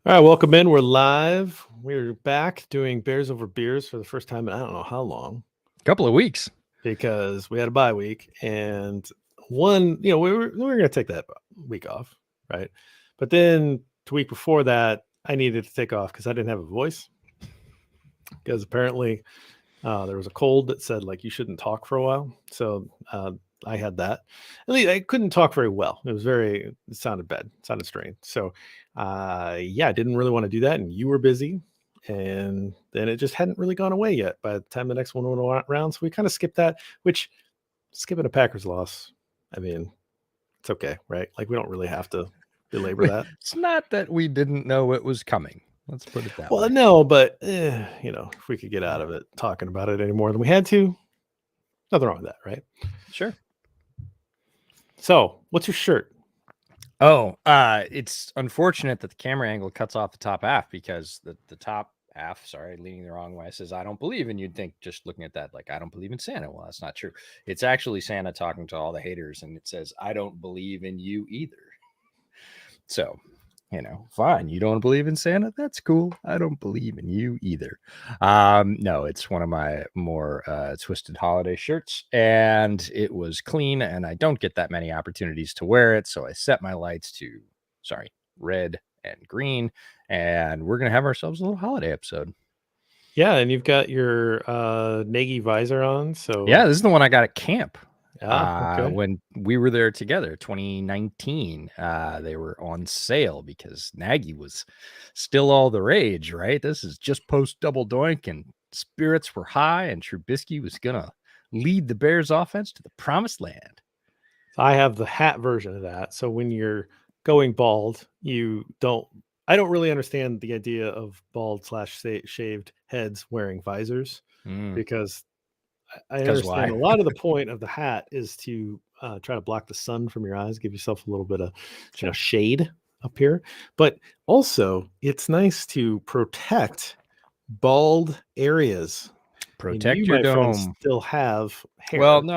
All right, welcome in. We're live. We're back doing Bears Over Beers for the first time in I don't know how long Couple of weeks. because we had a bye week and we were going to take that week off, right? But then the week before that, I needed to take off because I didn't have a voice because apparently there was a cold that said like you shouldn't talk for a while. So I had that. At least I couldn't talk very well. It sounded bad. It sounded strange. So I didn't really want to do that. And you were busy. And then it just hadn't really gone away yet by the time the next one went around. So we kind of skipped that, which skipping a Packers loss, I mean, it's okay, right? Like we don't really have to belabor that. It's not that we didn't know it was coming. Let's put it that Well, way. no, but if we could get out of it talking about it any more than we had to, nothing wrong with that, right? Sure. So, what's your shirt? Oh, it's unfortunate that the camera angle cuts off the top half because the top half, leaning the wrong way, says, "I don't believe." And you'd think just looking at that, like, I don't believe in Santa. Well, that's not true. It's actually Santa talking to all the haters. And it says, "I don't believe in you either." So, fine. You don't believe in Santa? That's cool. I don't believe in you either. No, it's one of my more twisted holiday shirts, and it was clean, and I don't get that many opportunities to wear it. So I set my lights to, red and green, and we're going to have ourselves a little holiday episode. Yeah, and you've got your Nagy visor on. So Yeah, this is the one I got at camp. okay. When we were there together, 2019, they were on sale because Nagy was still all the rage, right? This is just post double doink, and spirits were high, and Trubisky was gonna lead the Bears offense to the promised land. I have the hat version of that. So when you're going bald, I don't really understand the idea of bald / shaved heads wearing visors because I understand Why? a lot of the point of the hat is to try to block the sun from your eyes, give yourself a little bit of shade up here. But also, it's nice to protect bald areas. And Protect you, your my friend, dome. still have hair. Well, no,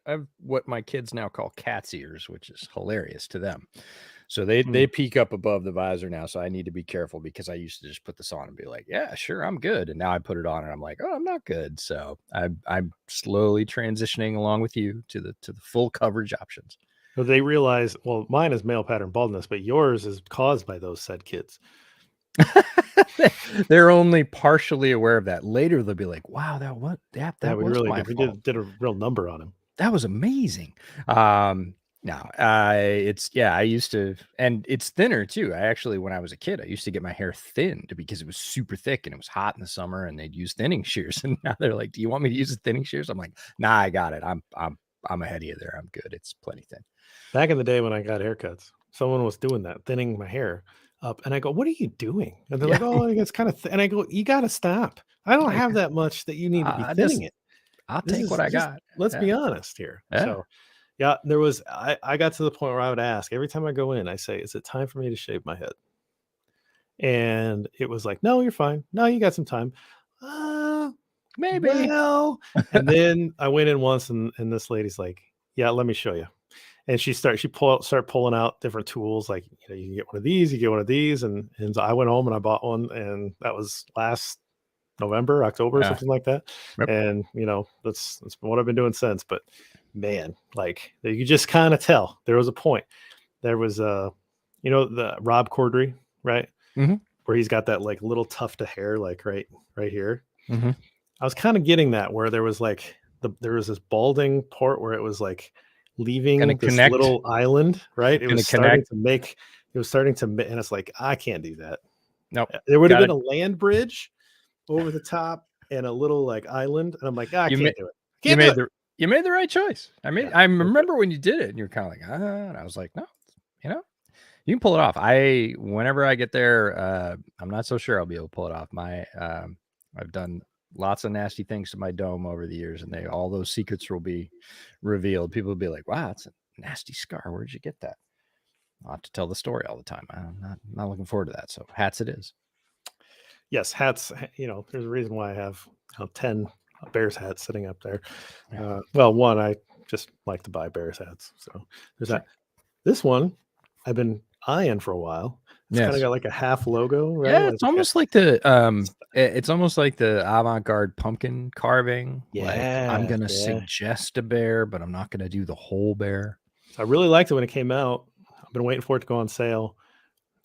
I've what my kids now call cat's ears, which is hilarious to them. So they peek up above the visor now. So I need to be careful because I used to just put this on and be like, yeah, sure, I'm good. And now I put it on and I'm like, oh, I'm not good. So I'm slowly transitioning along with you to the full coverage options. So they realize, well, mine is male pattern baldness, but yours is caused by those said kids. They're only partially aware of that. Later they'll be like, wow, that was my fault. Did a real number on him. That was amazing. No, I used to, and it's thinner too. I actually, when I was a kid, I used to get my hair thinned because it was super thick and it was hot in the summer, and they'd use thinning shears. And now they're like, "Do you want me to use the thinning shears?" I'm like, "Nah, I got it. I'm ahead of you there. I'm good. It's plenty thin." Back in the day when I got haircuts, someone was doing that, thinning my hair up, and I go, "What are you doing?" And they're like, "Oh, it's kind of," and I go, "You got to stop. I don't have that much that you need to be thinning it. I'll This take is what I just got." let's be honest here." So yeah, I got to the point where I would ask every time I go in, I say, "Is it time for me to shave my head?" And it was like, "No, you're fine. No, you got some time." Maybe. Well, and then I went in once and this lady's like, "Yeah, let me show you." And start pulling out different tools like, you can get one of these, you get one of these. And so I went home and I bought one, and that was last November, October, something like that. Yep. And that's what I've been doing since. But man, like you just kind of tell there was a point. There was the Rob Corddry, right? Mm-hmm. Where he's got that like little tuft of hair, like right here. Mm-hmm. I was kind of getting that where there was like there was this balding part where it was like leaving this little island, right? It was starting to, and it's like, I can't do that. Nope. There would have been a land bridge over the top and a little like island, and I'm like, I can't do it. You made the right choice. I remember when you did it and you're kind of like, and I was like, no, you can pull it off. Whenever I get there, I'm not so sure I'll be able to pull it off. I've done lots of nasty things to my dome over the years, and all those secrets will be revealed. People will be like, wow, it's a nasty scar. Where'd you get that? I'll have to tell the story all the time. I'm not looking forward to that. So hats it is. Yes, hats. There's a reason why I have 10 Bears hats sitting up there. Well, one, I just like to buy Bears hats. So there's that. This one, Iron for a while. It's kind of Yes. got like a half logo, right? Yeah, Like it's almost like it's almost like the avant-garde pumpkin carving. Like, I'm yeah, gonna yeah. suggest a bear, but I'm not gonna do the whole bear. So I really liked it when it came out. I've been waiting for it to go on sale.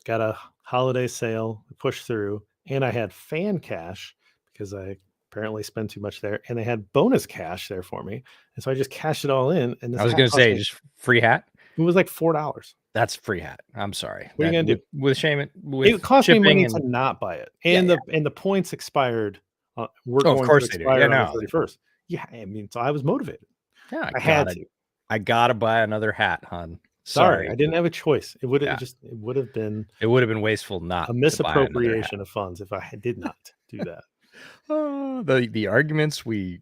Got a holiday sale, pushed through, and I had fan cash because I apparently spend too much there, and they had bonus cash there for me, and so I just cashed it all in, and this I was hat gonna cost say me just free hat. it was like $4. That's free hat. I'm sorry. What are you That gonna do? with shame with It cost me shipping money and to not buy it, yeah, and yeah. the points expired. Were Oh, of going to course they do. Yeah, expire on the no. 31st. Yeah, I mean, so I was motivated. Yeah, I had to. I gotta buy another hat, hon. Sorry, I Sorry. didn't have a choice. It would Yeah. it would have been It would have been wasteful not a to buy another hat. misappropriation of funds if I did not do that. Oh, the arguments we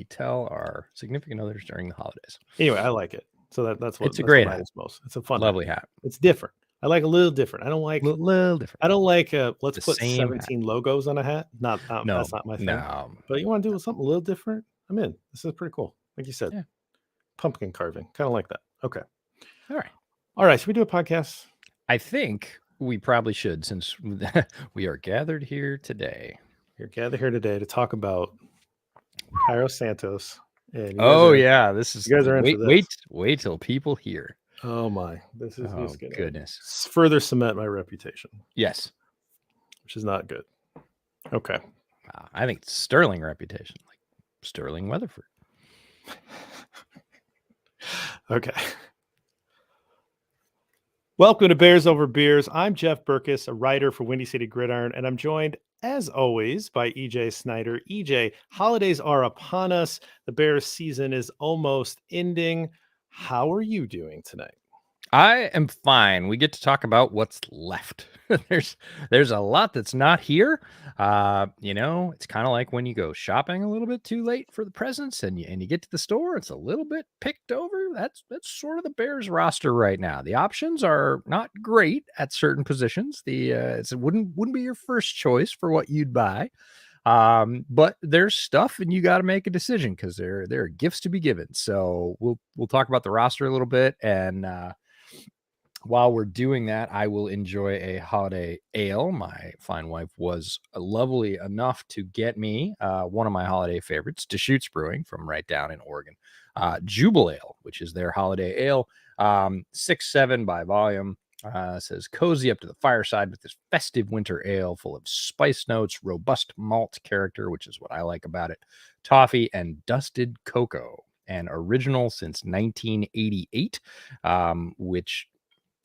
tell our significant others during the holidays. Anyway, I like it. So that's It's a what great hat. matters most. It's a fun hat. Lovely hat. It's different. I like a little different. I don't like Little different. I don't like let's The put same hat. 17 logos on a hat. Not No, that's not my thing. no. But you want to do something a little different? I'm in. This is pretty cool. Like you said. Yeah. Pumpkin carving. Kind of like that. Okay. All right. All right. Should we do a podcast? I think we probably should, since we are gathered here today. You're gathered here today to talk about Cairo Santos. And Oh yeah, this is you guys are in for this. Wait till people hear. Oh my. This is Oh just gonna goodness. further cement my reputation, Yes. which is not good. Okay. I think it's sterling reputation, like Sterling Weatherford. Okay. Welcome to Bears Over Beers. I'm Jeff Berckes, a writer for Windy City Gridiron, and I'm joined, as always, by EJ Snyder. EJ, holidays are upon us. The Bears season is almost ending. How are you doing tonight? I am fine. We get to talk about what's left. there's a lot that's not here. It's kind of like when you go shopping a little bit too late for the presents and you get to the store, it's a little bit picked over. That's sort of the Bears roster right now. The options are not great at certain positions. It wouldn't be your first choice for what you'd buy. But there's stuff and you got to make a decision because there are gifts to be given. So we'll talk about the roster a little bit, and while we're doing that, I will enjoy a holiday ale. My fine wife was lovely enough to get me one of my holiday favorites, Deschutes Brewing from right down in Oregon, Jubile Ale, which is their holiday ale, 6.7 by volume. Says cozy up to the fireside with this festive winter ale full of spice notes, robust malt character, which is what I like about it, toffee, and dusted cocoa, and original since 1988, which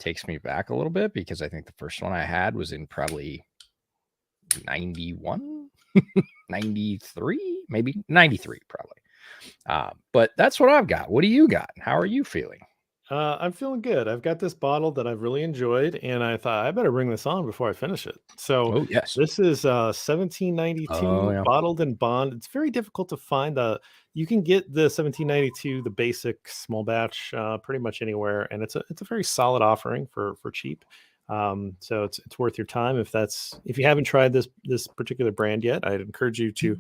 takes me back a little bit because I think the first one I had was in probably 91, 93, maybe 93, probably. But that's what I've got. What do you got? How are you feeling? I'm feeling good. I've got this bottle that I've really enjoyed, and I thought I better bring this on before I finish it. So Oh, yes. this is 1792 bottled in bond. It's very difficult to find. You can get the 1792, the basic small batch, pretty much anywhere, and it's a very solid offering for cheap. So it's worth your time if you haven't tried this particular brand yet. I'd encourage you to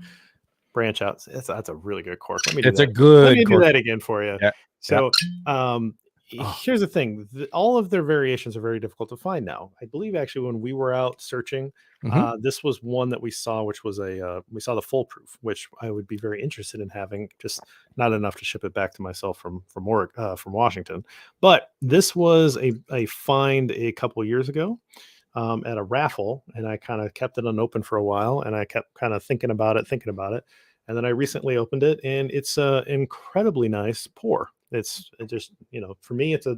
branch out. That's a really good cork. Let me do It's that. a good Let me do cork. that again for you. Yeah. So here's the thing. All of their variations are very difficult to find now. I believe actually when we were out searching, this was one that we saw, which was we saw the full proof, which I would be very interested in having, just not enough to ship it back to myself from Washington. But this was a find a couple of years ago at a raffle, and I kind of kept it unopened for a while, and I kept kind of thinking about it. And then I recently opened it, and it's an incredibly nice pour. It just, for me, it's a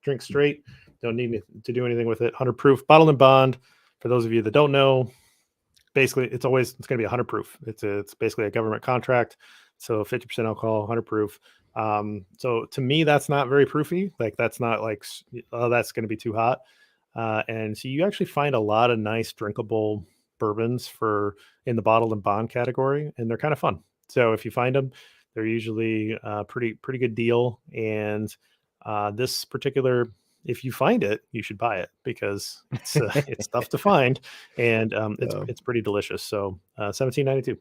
drink straight. Don't need to do anything with it. 100 proof, bottled in bond. For those of you that don't know, basically it's going to be 100 proof. It's basically a government contract. So 50% alcohol, 100 proof. So to me, that's not very proofy. Like that's not like, oh, that's going to be too hot. And so you actually find a lot of nice drinkable bourbons in the bottled and bond category, and they're kind of fun. So if you find them, they're usually a pretty good deal. And this particular, if you find it, you should buy it because it's tough to find, and it's pretty delicious. So 1792.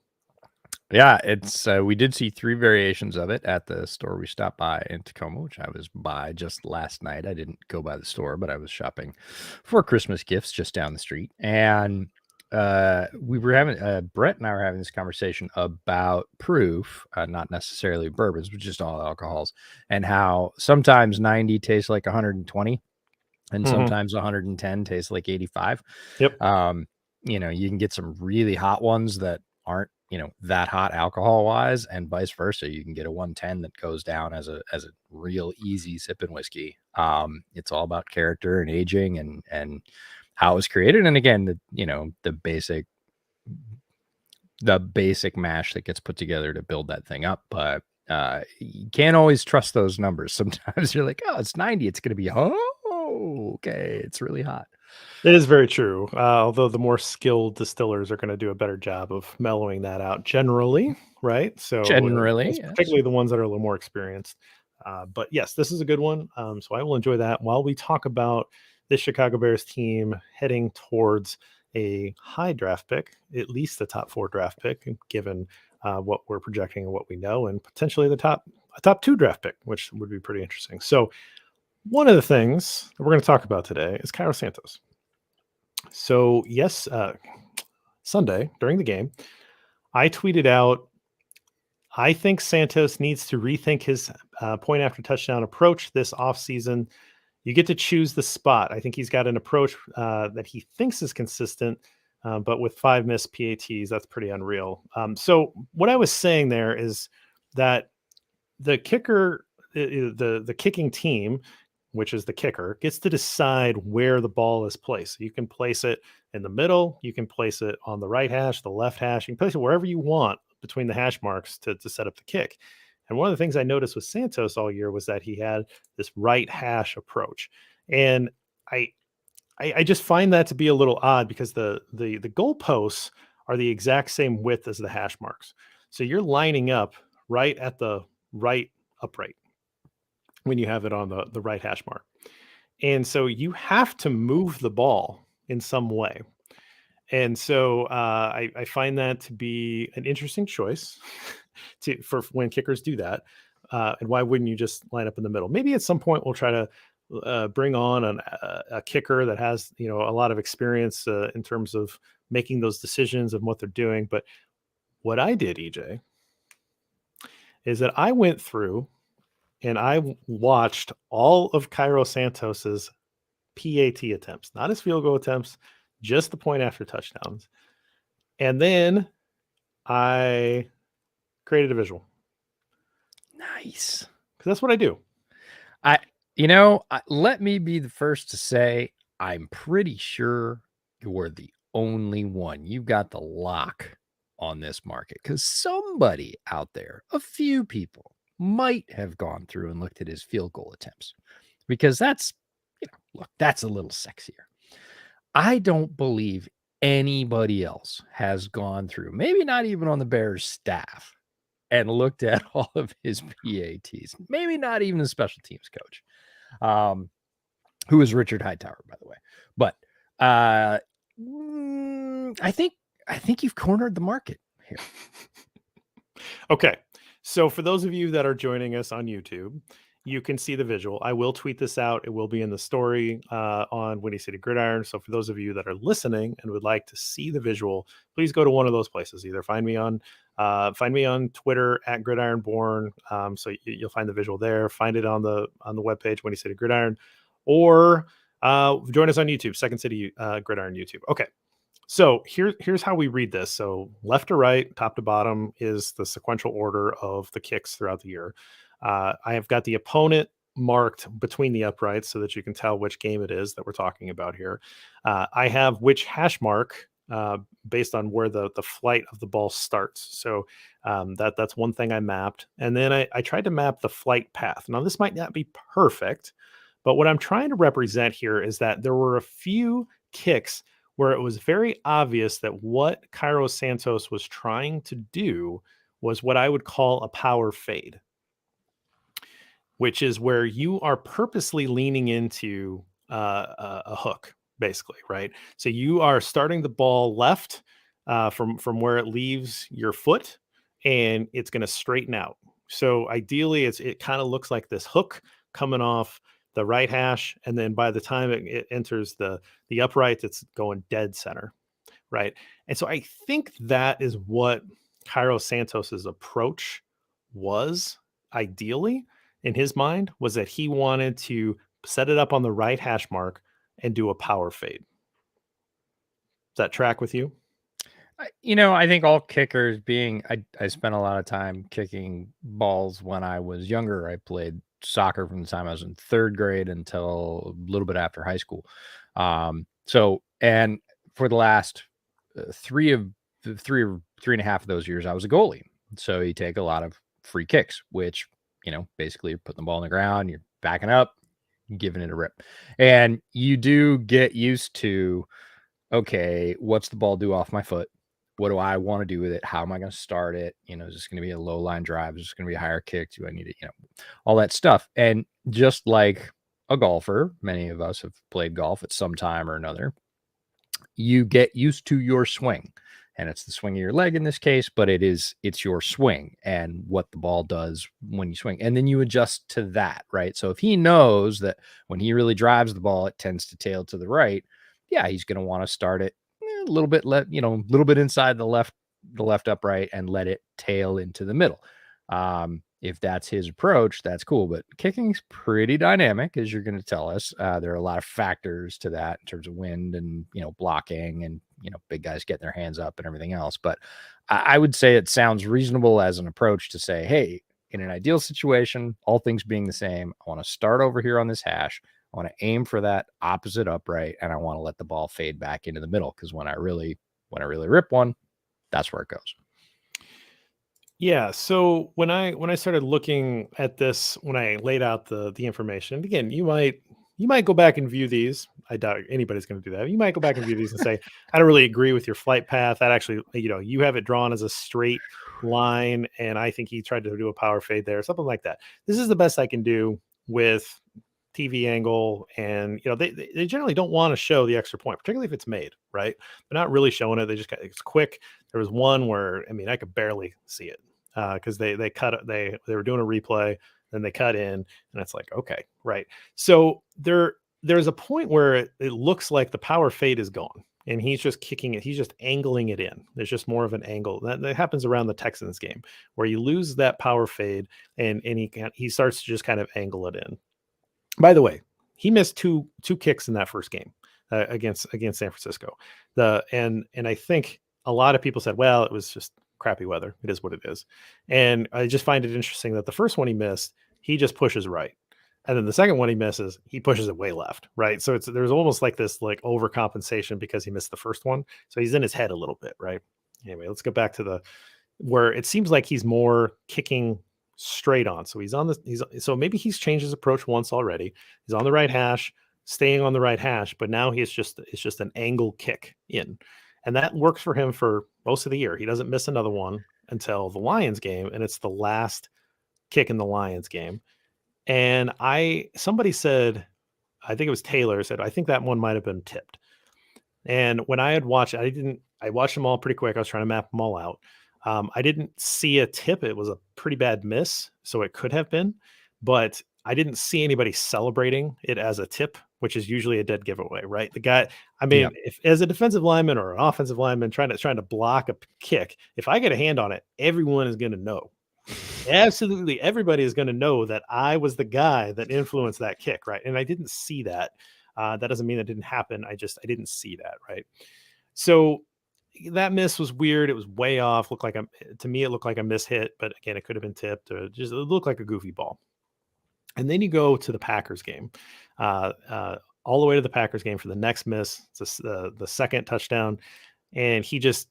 Yeah, it's we did see 3 variations of it at the store we stopped by in Tacoma, which I was by just last night. I didn't go by the store, but I was shopping for Christmas gifts just down the street. And we were having Brett and I were having this conversation about proof, not necessarily bourbons, but just all alcohols, and how sometimes 90 tastes like 120 and Mhm. sometimes 110 tastes like 85. Yep. You know, you can get some really hot ones that aren't, you know, that hot alcohol wise, and vice versa. You can get a 110 that goes down as a real easy sipping whiskey. It's all about character and aging and how it was created. And again, the basic mash that gets put together to build that thing up. But you can't always trust those numbers. Sometimes you're like, oh, it's 90. It's going to be, oh, okay. It's really hot. It is very true. Although the more skilled distillers are going to do a better job of mellowing that out generally, right? So, Generally, it's yes. particularly the ones that are a little more experienced. But yes, this is a good one. So I will enjoy that while we talk about this Chicago Bears team heading towards a high draft pick, at least the top 4 draft pick, given what we're projecting and what we know, and potentially a top 2 draft pick, which would be pretty interesting. So one of the things that we're going to talk about today is Cairo Santos. So yes, Sunday during the game, I tweeted out, I think Santos needs to rethink his point after touchdown approach this offseason. You get to choose the spot. I think he's got an approach that he thinks is consistent, but with 5 missed PATs, that's pretty unreal. So what I was saying there is that the kicker, the kicking team, which is the kicker, gets to decide where the ball is placed. So you can place it in the middle, you can place it on the right hash, the left hash, you can place it wherever you want between the hash marks to set up the kick. And one of the things I noticed with Santos all year was that he had this right hash approach. And I I just find that to be a little odd because the goalposts are the exact same width as the hash marks. So you're lining up right at the right upright when you have it on the right hash mark. And so you have to move the ball in some way. And so I find that to be an interesting choice for when kickers do that. And why wouldn't you just line up in the middle? Maybe at some point we'll try to bring on a kicker that has a lot of experience in terms of making those decisions of what they're doing. But what I did, EJ, is that I went through and watched all of Cairo Santos's PAT attempts, not his field goal attempts, just the point after touchdowns. And then I created a visual Nice. because that's what I do. Let me be the first to say I'm pretty sure you're the only one. You've got the lock on this market because somebody out there, a few people, might have gone through and looked at his field goal attempts because that's a little sexier. I don't believe anybody else has gone through, maybe not even on the Bears staff, and looked at all of his PATs. Maybe not even the special teams coach, who is Richard Hightower, by the way. But I think you've cornered the market here. Okay. So for those of you that are joining us on YouTube, you can see the visual. I will tweet this out. It will be in the story on Windy City Gridiron. So for those of you that are listening and would like to see the visual, please go to one of those places. Either find me on Twitter at Gridironborn. So you'll find the visual there. Find it on the webpage Windy City Gridiron, or join us on YouTube, Second City Gridiron YouTube. Okay. So here's how we read this. So left to right, top to bottom is the sequential order of the kicks throughout the year. I have got the opponent marked between the uprights so that you can tell which game it is that we're talking about here. I have which hash mark based on where the flight of the ball starts. So that's one thing I mapped. And then I tried to map the flight path. Now, this might not be perfect, but what I'm trying to represent here is that there were a few kicks where it was very obvious that what Cairo Santos was trying to do was what I would call a power fade, which is where you are purposely leaning into a hook, basically, right? So you are starting the ball left from where it leaves your foot, and it's going to straighten out. So ideally, it kind of looks like this hook coming off the right hash, and then by the time it enters the upright, it's going dead center, right? And so I think that is what Cairo Santos's approach was ideally in his mind, was that he wanted to set it up on the right hash mark and do a power fade. Does that track with you? I think all kickers being, I spent a lot of time kicking balls when I was younger. I played soccer from the time I was in third grade until a little bit after high school. And for the last three and a half of those years, I was a goalie. So you take a lot of free kicks, which, basically you're putting the ball on the ground, you're backing up, giving it a rip. And you do get used to, okay, what's the ball do off my foot? What do I want to do with it? How am I going to start it? Is this going to be a low line drive? Is this going to be a higher kick? Do I need it? All that stuff. And just like a golfer, many of us have played golf at some time or another. You get used to your swing, and it's the swing of your leg in this case, but it's your swing and what the ball does when you swing. And then you adjust to that, right? So if he knows that when he really drives the ball, it tends to tail to the right, yeah, he's going to want to start it a little bit, a little bit inside the left upright and let it tail into the middle. If that's his approach, that's cool. But kicking's pretty dynamic, as you're going to tell us. There are a lot of factors to that in terms of wind and, blocking and, big guys getting their hands up and everything else. But I would say it sounds reasonable as an approach to say, hey, in an ideal situation, all things being the same, I want to start over here on this hash. I want to aim for that opposite upright, and I want to let the ball fade back into the middle, because when I really rip one, that's where it goes. Yeah. So when I started looking at this, when I laid out the information, again, you might go back and view these. I doubt anybody's going to do that. You might go back and view these and say, I don't really agree with your flight path. That actually, you have it drawn as a straight line, and I think he tried to do a power fade there, something like that. This is the best I can do with TV angle, and they generally don't want to show the extra point, particularly if it's made, right? They're not really showing it. They just it's quick. There was one where I could barely see it because they cut it. They were doing a replay, then they cut in, and it's like, okay, right. So there's a point where it looks like the power fade is gone, and he's just kicking it. He's just angling it in. There's just more of an angle that happens around the Texans game where you lose that power fade, and he starts to just kind of angle it in. By the way, he missed two kicks in that first game against San Francisco. And I think a lot of people said, well, it was just crappy weather. It is what it is. And I just find it interesting that the first one he missed, he just pushes right. And then the second one he misses, he pushes it way left, right? So there's almost like this like overcompensation because he missed the first one. So he's in his head a little bit, right? Anyway, let's go back to where it seems like he's more kicking straight on. So so maybe he's changed his approach once already. He's on the right hash, staying on the right hash, but now it's just an angle kick in. And that works for him for most of the year. He doesn't miss another one until the Lions game, and it's the last kick in the Lions game. And somebody said, I think it was Taylor said, I think that one might have been tipped. And when I had watched, I watched them all pretty quick. I was trying to map them all out. I didn't see a tip. It was a pretty bad miss, so it could have been, but I didn't see anybody celebrating it as a tip, which is usually a dead giveaway, right? The guy, Yeah. if as a defensive lineman or an offensive lineman trying to block a kick, if I get a hand on it, everyone is going to know. Absolutely, everybody is going to know that I was the guy that influenced that kick, right? And I didn't see that. That doesn't mean that didn't happen. I didn't see that, right? So that miss was weird. It was way off. To me, it looked like a miss hit, but again, it could have been tipped. Or it looked like a goofy ball. And then you go to the Packers game, all the way to the Packers game for the next miss. It's the second touchdown, and he does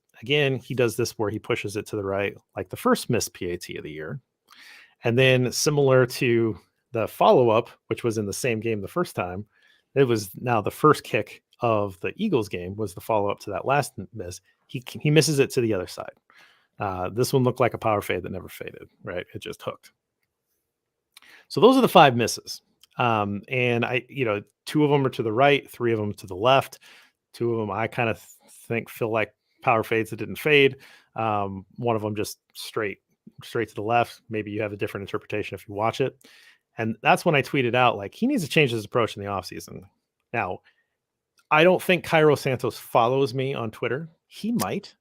this where he pushes it to the right, like the first missed PAT of the year, and then similar to the follow up, which was in the same game the first time. It was now the first kick of the Eagles game was the follow up to that last miss. He misses it to the other side. This one looked like a power fade that never faded, right? It just hooked. So those are the 5 misses. And two of them are to the right, 3 of them to the left. 2 of them I kind of feel like power fades that didn't fade. One of them just straight to the left. Maybe you have a different interpretation if you watch it. And that's when I tweeted out, like, he needs to change his approach in the offseason. Now, I don't think Cairo Santos follows me on Twitter. He might,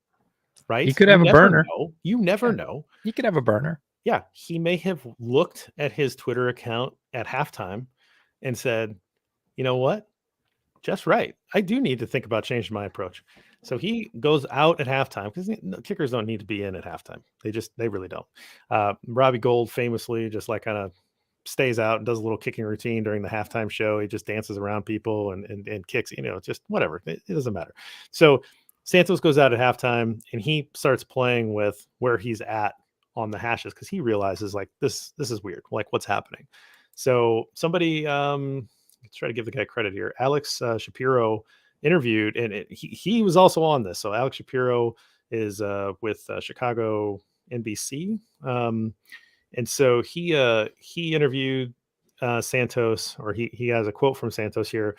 right? He could have a burner. You never know. He could have a burner. Yeah, he may have looked at his Twitter account at halftime and said, you know what? Jeff's right. I do need to think about changing my approach. So he goes out at halftime because kickers don't need to be in at halftime. They really don't. Robbie Gould famously just like kind of stays out and does a little kicking routine during the halftime show. He just dances around people and kicks, just whatever. It doesn't matter. So Santos goes out at halftime and he starts playing with where he's at on the hashes because he realizes like this is weird. Like what's happening? So somebody let's try to give the guy credit here. Alex Shapiro interviewed, and he was also on this. So Alex Shapiro is with Chicago NBC, and so he interviewed Santos, or he has a quote from Santos here,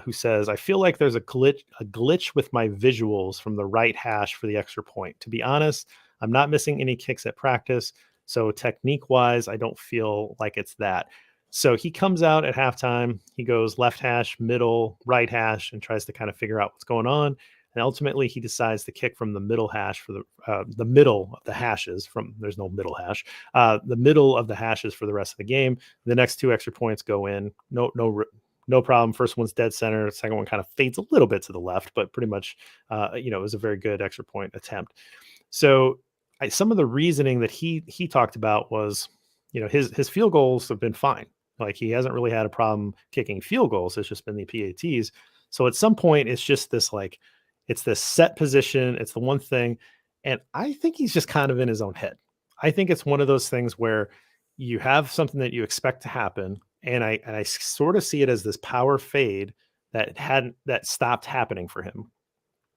who says, "I feel like there's a glitch with my visuals from the right hash for the extra point. To be honest, I'm not missing any kicks at practice, so technique wise, I don't feel like it's that." So he comes out at halftime. He goes left hash, middle, right hash, and tries to kind of figure out what's going on. And ultimately, he decides to kick from the middle hash for the middle of the hashes. There's no middle hash. The middle of the hashes for the rest of the game. The next 2 extra points go in. No problem. First one's dead center. The second one kind of fades a little bit to the left, but pretty much, it was a very good extra point attempt. So some of the reasoning that he talked about was, his field goals have been fine. Like he hasn't really had a problem kicking field goals. It's just been the PATs. So at some point, it's just this like, it's this set position. It's the one thing. And I think he's just kind of in his own head. I think it's one of those things where you have something that you expect to happen. And I sort of see it as this power fade that stopped happening for him.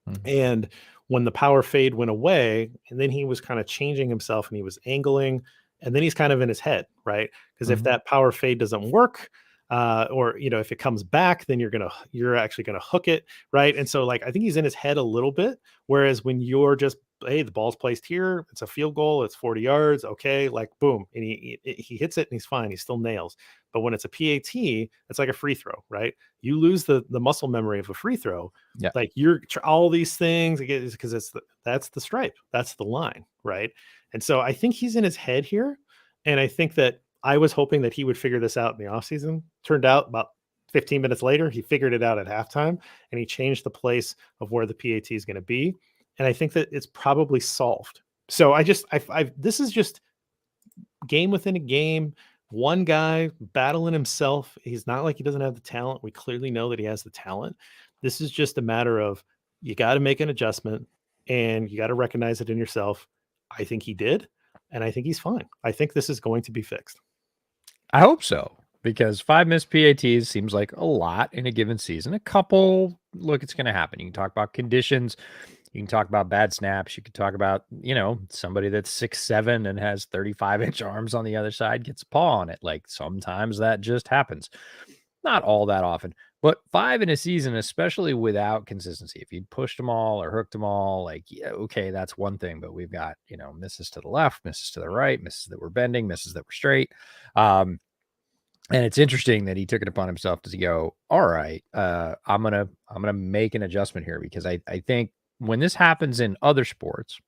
Mm-hmm. And when the power fade went away, and then he was kind of changing himself and he was angling, and then he's kind of in his head, right? Because if that power fade doesn't work, or if it comes back, then you're actually gonna hook it, right? And so like I think he's in his head a little bit. Whereas when you're just, hey, the ball's placed here, it's a field goal, it's 40 yards, okay, like boom, and he hits it and he's fine, he still nails. But when it's a PAT, it's like a free throw, right? You lose the muscle memory of a free throw. Yeah. Like you're all these things because that's the stripe, that's the line, right? And so I think he's in his head here. And I think that I was hoping that he would figure this out in the offseason. Turned out about 15 minutes later, he figured it out at halftime and he changed the place of where the PAT is going to be. And I think that it's probably solved. So this is just game within a game. One guy battling himself. He's not like he doesn't have the talent. We clearly know that he has the talent. This is just a matter of you got to make an adjustment and you got to recognize it in yourself. I think he did, and I think he's fine. I think this is going to be fixed. I hope so, because 5 missed PATs seems like a lot in a given season. A couple, look, it's going to happen. You can talk about conditions. You can talk about bad snaps. You can talk about, somebody that's 6'7" and has 35-inch arms on the other side gets a paw on it. Like sometimes that just happens. Not all that often. But 5 in a season, especially without consistency, if you'd pushed them all or hooked them all, like, yeah, okay, that's one thing. But we've got, misses to the left, misses to the right, misses that were bending, misses that were straight. And it's interesting that he took it upon himself to go, all right, I'm gonna make an adjustment here, because I think when this happens in other sports,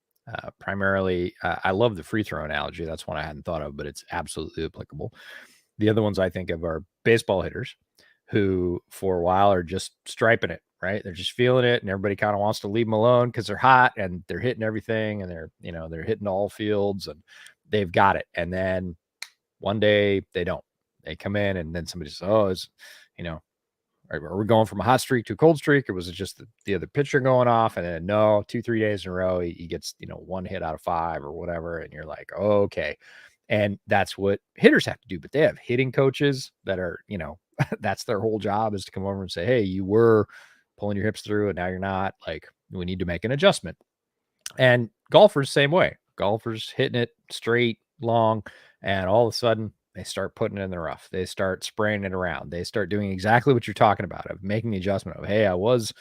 primarily, I love the free throw analogy. That's one I hadn't thought of, but it's absolutely applicable. The other ones I think of are baseball hitters, who for a while are just striping it, right? They're just feeling it, and everybody kind of wants to leave them alone because they're hot and they're hitting everything, and they're hitting all fields and they've got it. And then one day they don't. They come in and then somebody says, are we going from a hot streak to a cold streak, or was it just the other pitcher going off? And then no, 2-3 days in a row, he gets, 1 hit out of 5 or whatever. And you're like, oh, okay. And that's what hitters have to do. But they have hitting coaches that are, that's their whole job, is to come over and say, hey, you were pulling your hips through and now you're not. Like, we need to make an adjustment. And golfers, same way. Golfers hitting it straight, long, and all of a sudden They start putting it in the rough. They start spraying it around. They start doing exactly what you're talking about, of making the adjustment of, hey, I was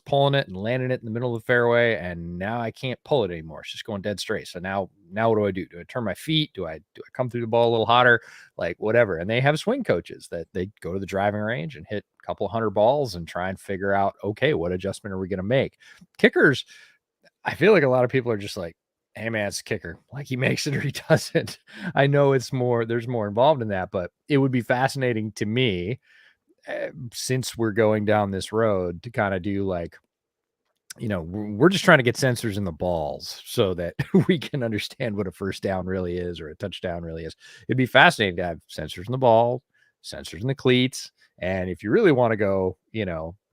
pulling it and landing it in the middle of the fairway, and now I can't pull it anymore. It's just going dead straight. So now what do I do? Do I turn my feet? Do I come through the ball a little hotter? Like whatever. And they have swing coaches that they go to the driving range and hit a couple hundred balls and try and figure out, okay, what adjustment are we going to make? Kickers, I feel like a lot of people are just like, hey man, it's a kicker. Like he makes it or he doesn't. I know there's more involved in that, but it would be fascinating to me, since we're going down this road, to kind of do like, we're just trying to get sensors in the balls so that we can understand what a first down really is or a touchdown really is. It'd be fascinating to have sensors in the ball, sensors in the cleats. And if you really want to go,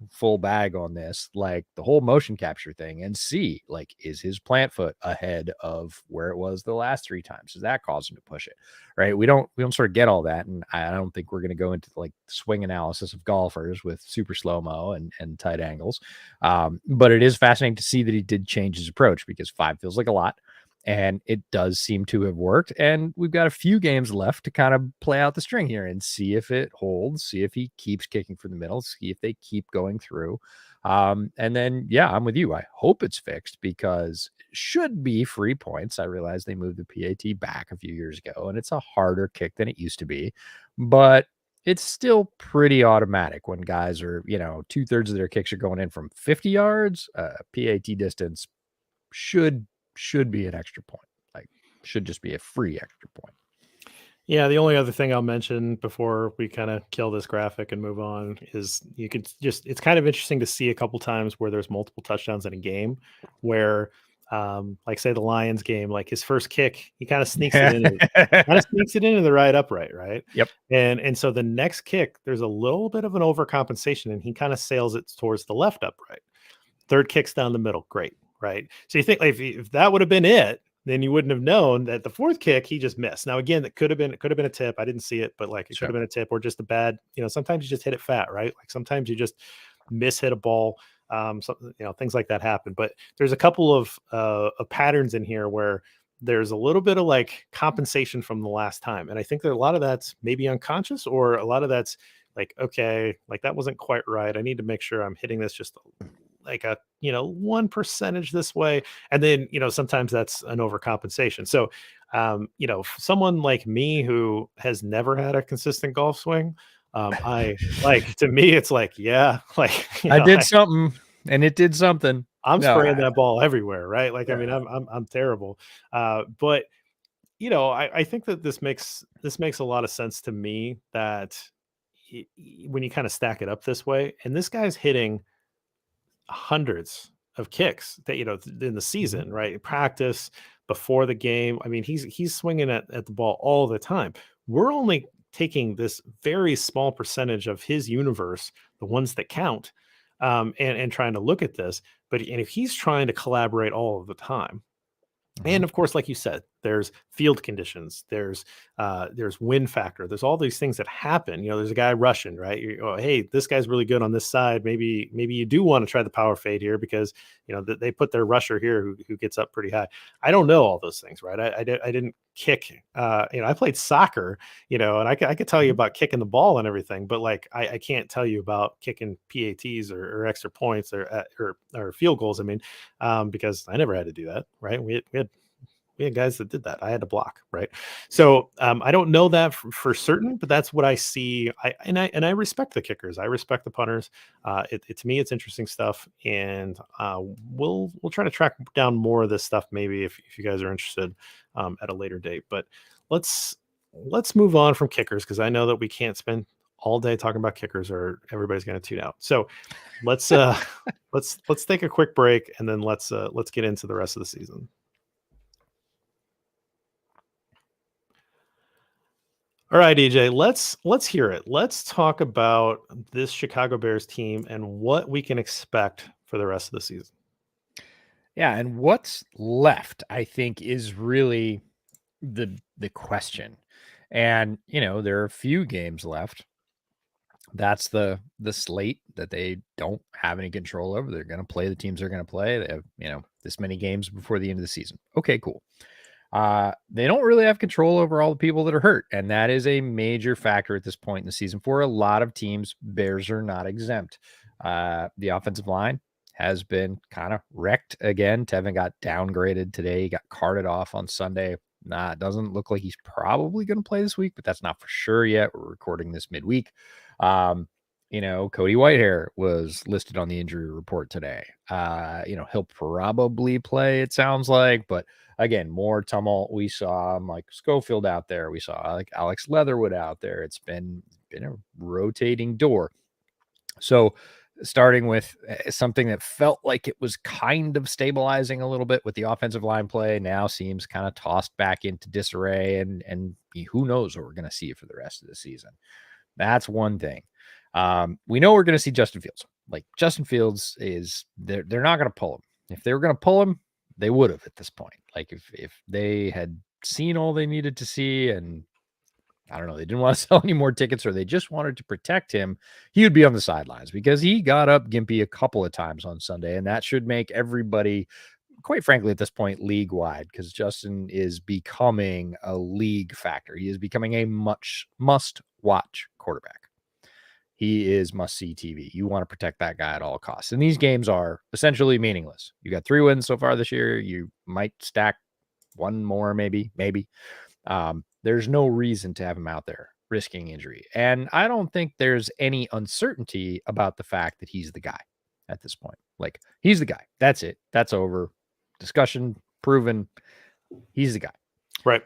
full bag on this, like the whole motion capture thing, and see, like, is his plant foot ahead of where it was the last 3 times? Does that cause him to push it? Right. We don't sort of get all that. And I don't think we're going to go into like swing analysis of golfers with super slow-mo and tight angles. But it is fascinating to see that he did change his approach, because 5 feels like a lot. And it does seem to have worked. And we've got a few games left to kind of play out the string here and see if it holds, see if he keeps kicking from the middle, see if they keep going through. And then, yeah, I'm with you. I hope it's fixed, because it should be free points. I realize they moved the PAT back a few years ago, and it's a harder kick than it used to be. But it's still pretty automatic when guys are, 2/3 of their kicks are going in from 50 yards. PAT distance should be an extra point. Like, should just be a free extra point. Yeah, the only other thing I'll mention before we kind of kill this graphic and move on is you could just, it's kind of interesting to see a couple times where there's multiple touchdowns in a game where, like say the Lions game, like his first kick, he kind of sneaks it in, into the right upright, right? Yep. And so the next kick, there's a little bit of an overcompensation and he kind of sails it towards the left upright. Third kick's down the middle, great, right? So you think like if that would have been it, then you wouldn't have known that the fourth kick he just missed. Now again, it could have been a tip. I didn't see it, but like it could have been a tip or just a bad. Sometimes you just hit it fat, right? Like sometimes you just hit a ball. Things like that happen. But there's a couple of patterns in here where there's a little bit of like compensation from the last time, and I think that a lot of that's maybe unconscious, or a lot of that's like, okay, like that wasn't quite right. I need to make sure I'm hitting this just like a 1% this way, and then sometimes that's an overcompensation. So someone like me who has never had a consistent golf swing, I like, to me it's like, yeah, like I did something and it did something. I'm spraying that ball everywhere, right? Like, I mean, I'm terrible, but I think that this makes a lot of sense to me, that when you kind of stack it up this way, and this guy's hitting hundreds of kicks that in the season, right? Practice, before the game. I mean, he's swinging at the ball all the time. We're only taking this very small percentage of his universe, the ones that count, and trying to look at this. But if he's trying to collaborate all of the time, and of course, like you said, there's field conditions, there's wind factor, there's all these things that happen. There's a guy rushing, right? Hey, this guy's really good on this side. Maybe you do want to try the power fade here because they put their rusher here who gets up pretty high. I don't know all those things, right? I didn't kick. I played soccer, and I could tell you about kicking the ball and everything, but like I can't tell you about kicking PATs or extra points or field goals. I mean, because I never had to do that, right? We had guys that did that. I had to block, right? So I don't know that for certain, but that's what I see. I respect the kickers. I respect the punters. To me, it's interesting stuff, and we'll try to track down more of this stuff maybe if you guys are interested at a later date. But let's move on from kickers, because I know that we can't spend all day talking about kickers or everybody's going to tune out. So let's let's take a quick break, and then let's get into the rest of the season. All right, EJ, let's hear it. Let's talk about this Chicago Bears team and what we can expect for the rest of the season. Yeah, and what's left, I think, is really the question. And there are a few games left. That's the slate that they don't have any control over. They're going to play the teams they're going to play. They have this many games before the end of the season. Okay, cool. They don't really have control over all the people that are hurt, and that is a major factor at this point in the season for a lot of teams. Bears are not exempt. The offensive line has been kind of wrecked again. Tevin got downgraded today. He got carted off on Sunday. It doesn't look like he's probably going to play this week, but that's not for sure yet. We're recording this midweek. Cody Whitehair was listed on the injury report today. He'll probably play, it sounds like, but again, more tumult. We saw Mike Schofield out there. We saw like Alex Leatherwood out there. It's been a rotating door. So starting with something that felt like it was kind of stabilizing a little bit with the offensive line play now seems kind of tossed back into disarray, and who knows what we're going to see for the rest of the season. That's one thing. We know we're going to see Justin Fields. Like Justin Fields they're not going to pull him. If they were going to pull him, they would have at this point. Like if they had seen all they needed to see, and I don't know, they didn't want to sell any more tickets, or they just wanted to protect him, he would be on the sidelines, because he got up gimpy a couple of times on Sunday, and that should make everybody, quite frankly, at this point, league wide, because Justin is becoming a league factor. He is becoming a must watch quarterback. He is must-see TV. You want to protect that guy at all costs. And these games are essentially meaningless. You got 3 wins so far this year. You might stack one more, maybe. There's no reason to have him out there risking injury. And I don't think there's any uncertainty about the fact that he's the guy at this point. Like, he's the guy. That's it. That's over. Discussion proven. He's the guy. Right.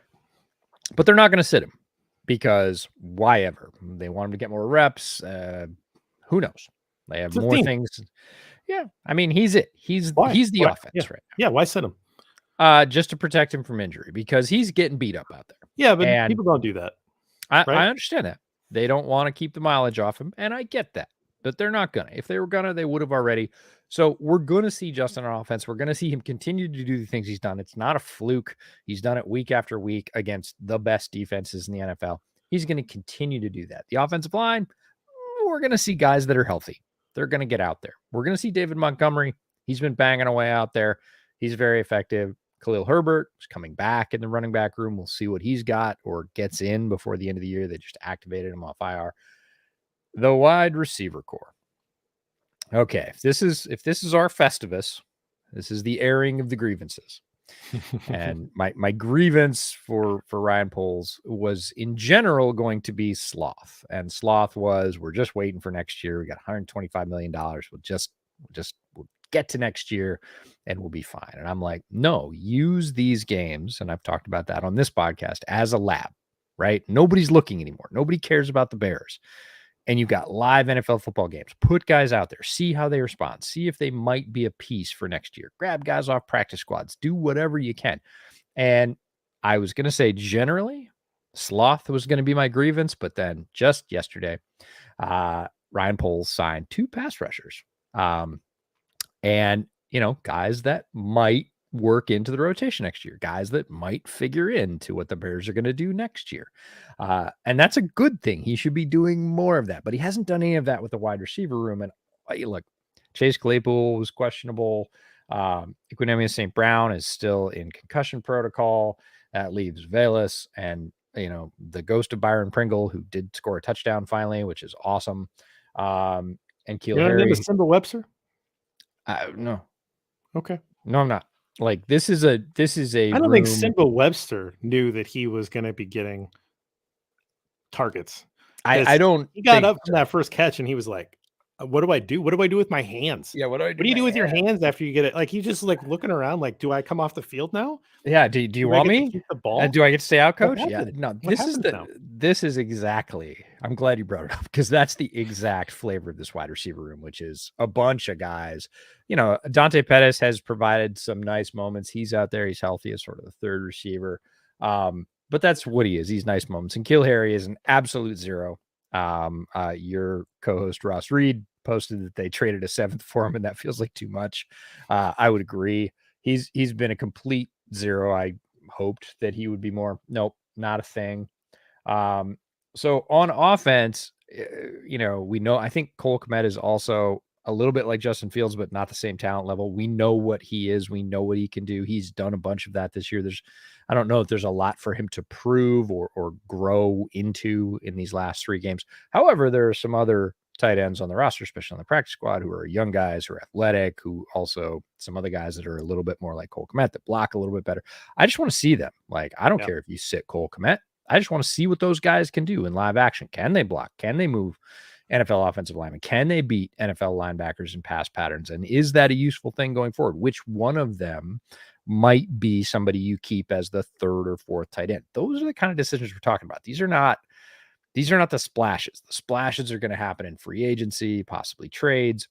But they're not going to sit him. Because why ever? They want him to get more reps. Who knows? They have more things. Yeah. I mean, he's it. He's the offense right now. Yeah. Why sit him? Just to protect him from injury, because he's getting beat up out there. Yeah, but people don't do that. I understand that. They don't want to keep the mileage off him, and I get that. But they're not going to. If they were going to, they would have already. So we're going to see Justin on offense. We're going to see him continue to do the things he's done. It's not a fluke. He's done it week after week against the best defenses in the NFL. He's going to continue to do that. The offensive line, we're going to see guys that are healthy. They're going to get out there. We're going to see David Montgomery. He's been banging away out there. He's very effective. Khalil Herbert is coming back in the running back room. We'll see what he's got or gets in before the end of the year. They just activated him off IR. The wide receiver core. Okay, if this is our Festivus, this is the airing of the grievances. And my grievance for Ryan Poles was in general going to be sloth. And sloth was, we're just waiting for next year. We got $125 million. We'll get to next year and we'll be fine. And I'm like, no, use these games. And I've talked about that on this podcast as a lab, right? Nobody's looking anymore. Nobody cares about the Bears. And you've got live NFL football games. Put guys out there. See how they respond. See if they might be a piece for next year. Grab guys off practice squads. Do whatever you can. And I was going to say, generally, sloth was going to be my grievance. But then just yesterday, Ryan Poles signed 2 pass rushers. And, guys that might work into the rotation next year, guys that might figure into what the Bears are going to do next year. And that's a good thing. He should be doing more of that, but he hasn't done any of that with the wide receiver room. And look, Chase Claypool was questionable. Equanimeous St. Brown is still in concussion protocol. That leaves Velas and, the ghost of Byron Pringle, who did score a touchdown finally, which is awesome. And Keel Harry. Simba Webster? No. Okay. No, I'm not. Like, this is a. I don't think Simba Webster knew that he was going to be getting targets. I don't. He got up from that first catch and he was like, "What do I do? What do I do with my hands? Yeah, what do I do? What do you do with your hands after you get it? Like, he's just like looking around, like, do I come off the field now? Yeah. Do you want me? Keep the ball? Do I get to stay out, coach? Yeah. Happened? No. What This is exactly. I'm glad you brought it up, because that's the exact flavor of this wide receiver room, which is a bunch of guys. Dante Pettis has provided some nice moments. He's out there. He's healthy as sort of the third receiver. But that's what he is. He's nice moments. And Keel Harry is an absolute zero. Your co-host Ross Reed posted that they traded a 7th for him, and that feels like too much. I would agree. He's been a complete zero. I hoped that he would be more. Nope, not a thing. So on offense, we know, I think Cole Kmet is also a little bit like Justin Fields, but not the same talent level. We know what he is. We know what he can do. He's done a bunch of that this year. I don't know if there's a lot for him to prove or grow into in these last 3 games. However, there are some other tight ends on the roster, especially on the practice squad, who are young guys, who are athletic, who also some other guys that are a little bit more like Cole Kmet that block a little bit better. I just want to see them. Like, I don't care if you sit Cole Kmet. I just want to see what those guys can do in live action. Can they block? Can they move NFL offensive linemen? Can they beat NFL linebackers in pass patterns? And is that a useful thing going forward? Which one of them might be somebody you keep as the 3rd or 4th tight end? Those are the kind of decisions we're talking about. These are not the splashes. The splashes are going to happen in free agency, possibly trades.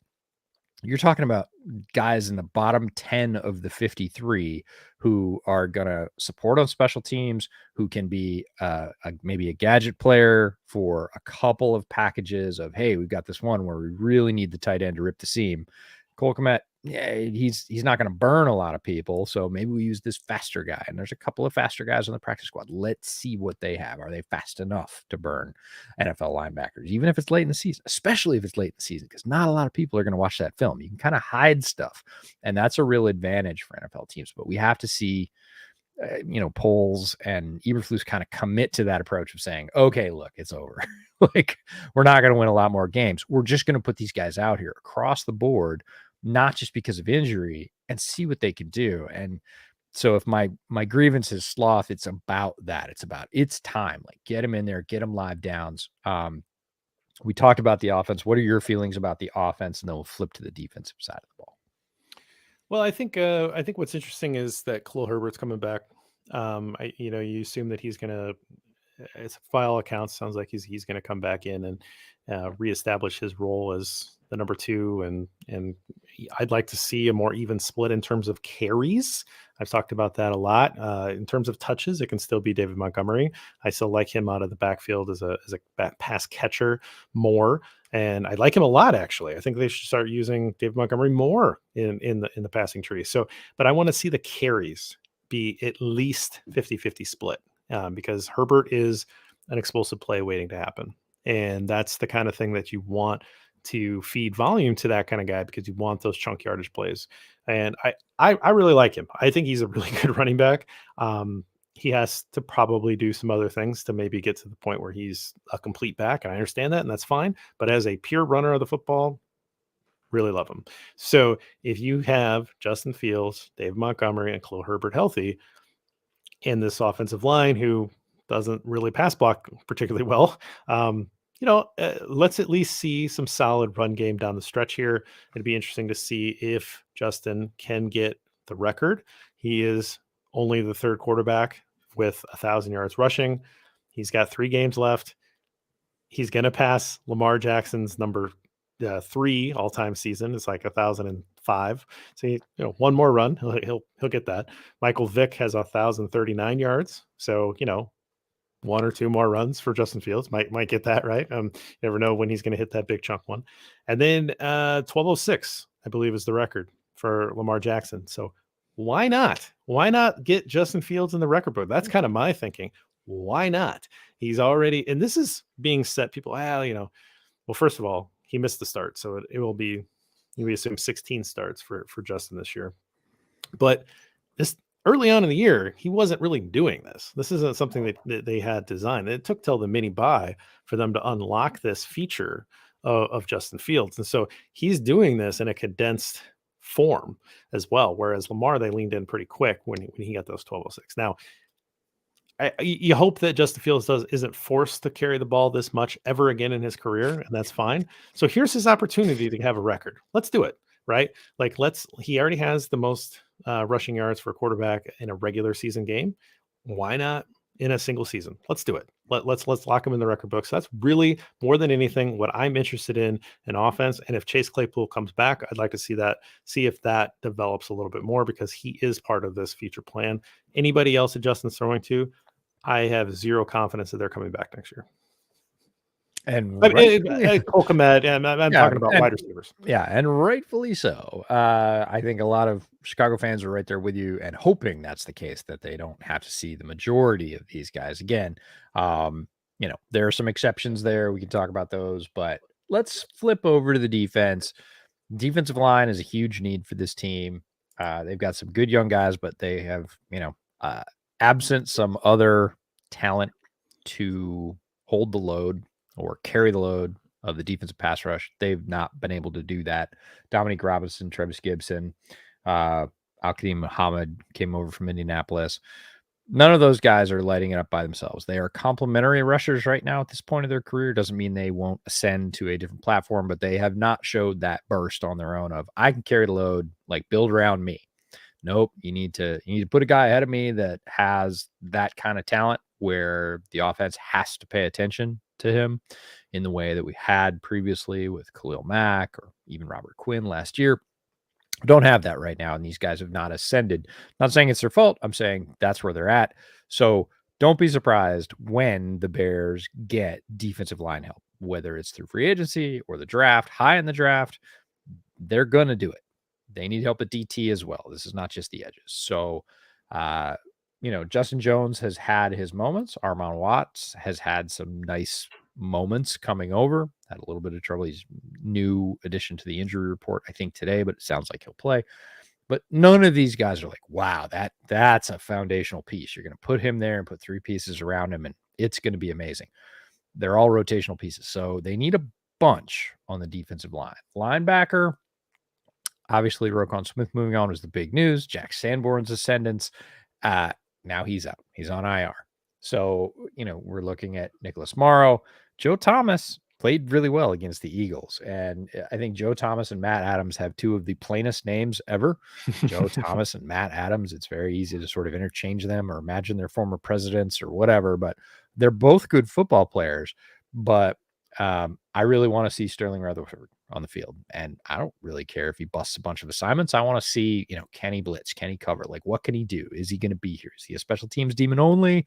You're talking about guys in the bottom 10 of the 53 who are going to support on special teams, who can be maybe a gadget player for a couple of packages of, hey, we've got this one where we really need the tight end to rip the seam. Cole Kmet, yeah, he's not going to burn a lot of people, so maybe we use this faster guy. And there's a couple of faster guys on the practice squad. Let's see what they have. Are they fast enough to burn NFL linebackers, even if it's late in the season, especially if it's late in the season, because not a lot of people are going to watch that film. You can kind of hide stuff, and that's a real advantage for NFL teams. But we have to see, Poles and Eberflus kind of commit to that approach of saying, okay, look, it's over. Like, we're not going to win a lot more games. We're just going to put these guys out here across the board, not just because of injury, and see what they can do. And so if my grievance is sloth, it's about that. It's time. Like, get them in there, get them live downs. We talked about the offense. What are your feelings about the offense? And then we'll flip to the defensive side of the ball. Well, I think what's interesting is that Khalil Herbert's coming back. You assume that he's going to, as file accounts, sounds like he's going to come back in and reestablish his role as the number 2, and I'd like to see a more even split in terms of carries. I've talked about that a lot. In terms of touches, it can still be David Montgomery. I still like him out of the backfield as a pass catcher more, and I like him a lot, actually. I think they should start using David Montgomery more in the passing tree. So, but I want to see the carries be at least 50-50 split, because Herbert is an explosive play waiting to happen, and that's the kind of thing that you want to feed volume to that kind of guy, because you want those chunk yardage plays. And I really like him. I think he's a really good running back. He has to probably do some other things to maybe get to the point where he's a complete back, and I understand that, and that's fine. But as a pure runner of the football, really love him. So if you have Justin Fields, Dave Montgomery, and Khalil Herbert healthy in this offensive line, who doesn't really pass block particularly well, let's at least see some solid run game down the stretch here. It'd be interesting to see if Justin can get the record. He is only the 3rd quarterback with 1,000 yards rushing. He's got 3 games left. He's going to pass Lamar Jackson's number 3 all-time season. It's like 1,005. So one more run, he'll get that. Michael Vick has 1,039 yards. So 1 or 2 more runs for Justin Fields might get that right. You never know when he's going to hit that big chunk one. And then 1,206, I believe, is the record for Lamar Jackson. So why not? Why not get Justin Fields in the record book? That's kind of my thinking. Why not? He's already, and this is being set. People, well, first of all, he missed the start, so it will be, we assume 16 starts for Justin this year. But this, early on in the year, he wasn't really doing this. This isn't something that they had designed. It took till the mini bye for them to unlock this feature of Justin Fields. And so he's doing this in a condensed form as well. Whereas Lamar, they leaned in pretty quick when he got those 1206. Now, you hope that Justin Fields isn't forced to carry the ball this much ever again in his career, and that's fine. So here's his opportunity to have a record. Let's do it, right? Like, he already has the most rushing yards for a quarterback in a regular season game. Why not in a single season? Let's do it. Let's lock him in the record books. So that's really, more than anything, what I'm interested in offense. And if Chase Claypool comes back, I'd like to see if that develops a little bit more, because he is part of this future plan. Anybody else that Justin's throwing to, I have zero confidence that they're coming back next year. And Cole Kmet, and I'm talking about wide receivers. Yeah, and rightfully so. I think a lot of Chicago fans are right there with you and hoping that's the case, that they don't have to see the majority of these guys again. There are some exceptions there. We can talk about those, but let's flip over to the defense. Defensive line is a huge need for this team. They've got some good young guys, but they have, absent some other talent to hold the load or carry the load of the defensive pass rush. They've not been able to do that. Dominique Robinson, Travis Gibson, Al-Qadim Muhammad came over from Indianapolis. None of those guys are lighting it up by themselves. They are complementary rushers right now at this point of their career. Doesn't mean they won't ascend to a different platform, but they have not showed that burst on their own of I can carry the load, like build around me. Nope, you need to put a guy ahead of me that has that kind of talent where the offense has to pay attention to him in the way that we had previously with Khalil Mack or even Robert Quinn last year. Don't have that right now, and these guys have not ascended. Not saying it's their fault. I'm saying that's where they're at. So don't be surprised when the Bears get defensive line help, whether it's through free agency or the draft, high in the draft. They're going to do it. They need help at DT as well. This is not just the edges. So, Justin Jones has had his moments. Armon Watts has had some nice moments coming over. Had a little bit of trouble. He's new addition to the injury report, I think, today, but it sounds like he'll play. But none of these guys are like, wow, that's a foundational piece. You're going to put him there and put 3 pieces around him, and it's going to be amazing. They're all rotational pieces. So they need a bunch on the defensive line. Linebacker, obviously, Roquan Smith moving on was the big news. Jack Sanborn's ascendance. Now he's out. He's on IR. So, we're looking at Nicholas Morrow. Joe Thomas played really well against the Eagles. And I think Joe Thomas and Matt Adams have 2 of the plainest names ever. Joe Thomas and Matt Adams. It's very easy to sort of interchange them or imagine their former presidents or whatever, but they're both good football players. But I really want to see Sterling Rutherford on the field. And I don't really care if he busts a bunch of assignments. I want to see, can he blitz? Can he cover? Like, what can he do? Is he going to be here? Is he a special teams demon only?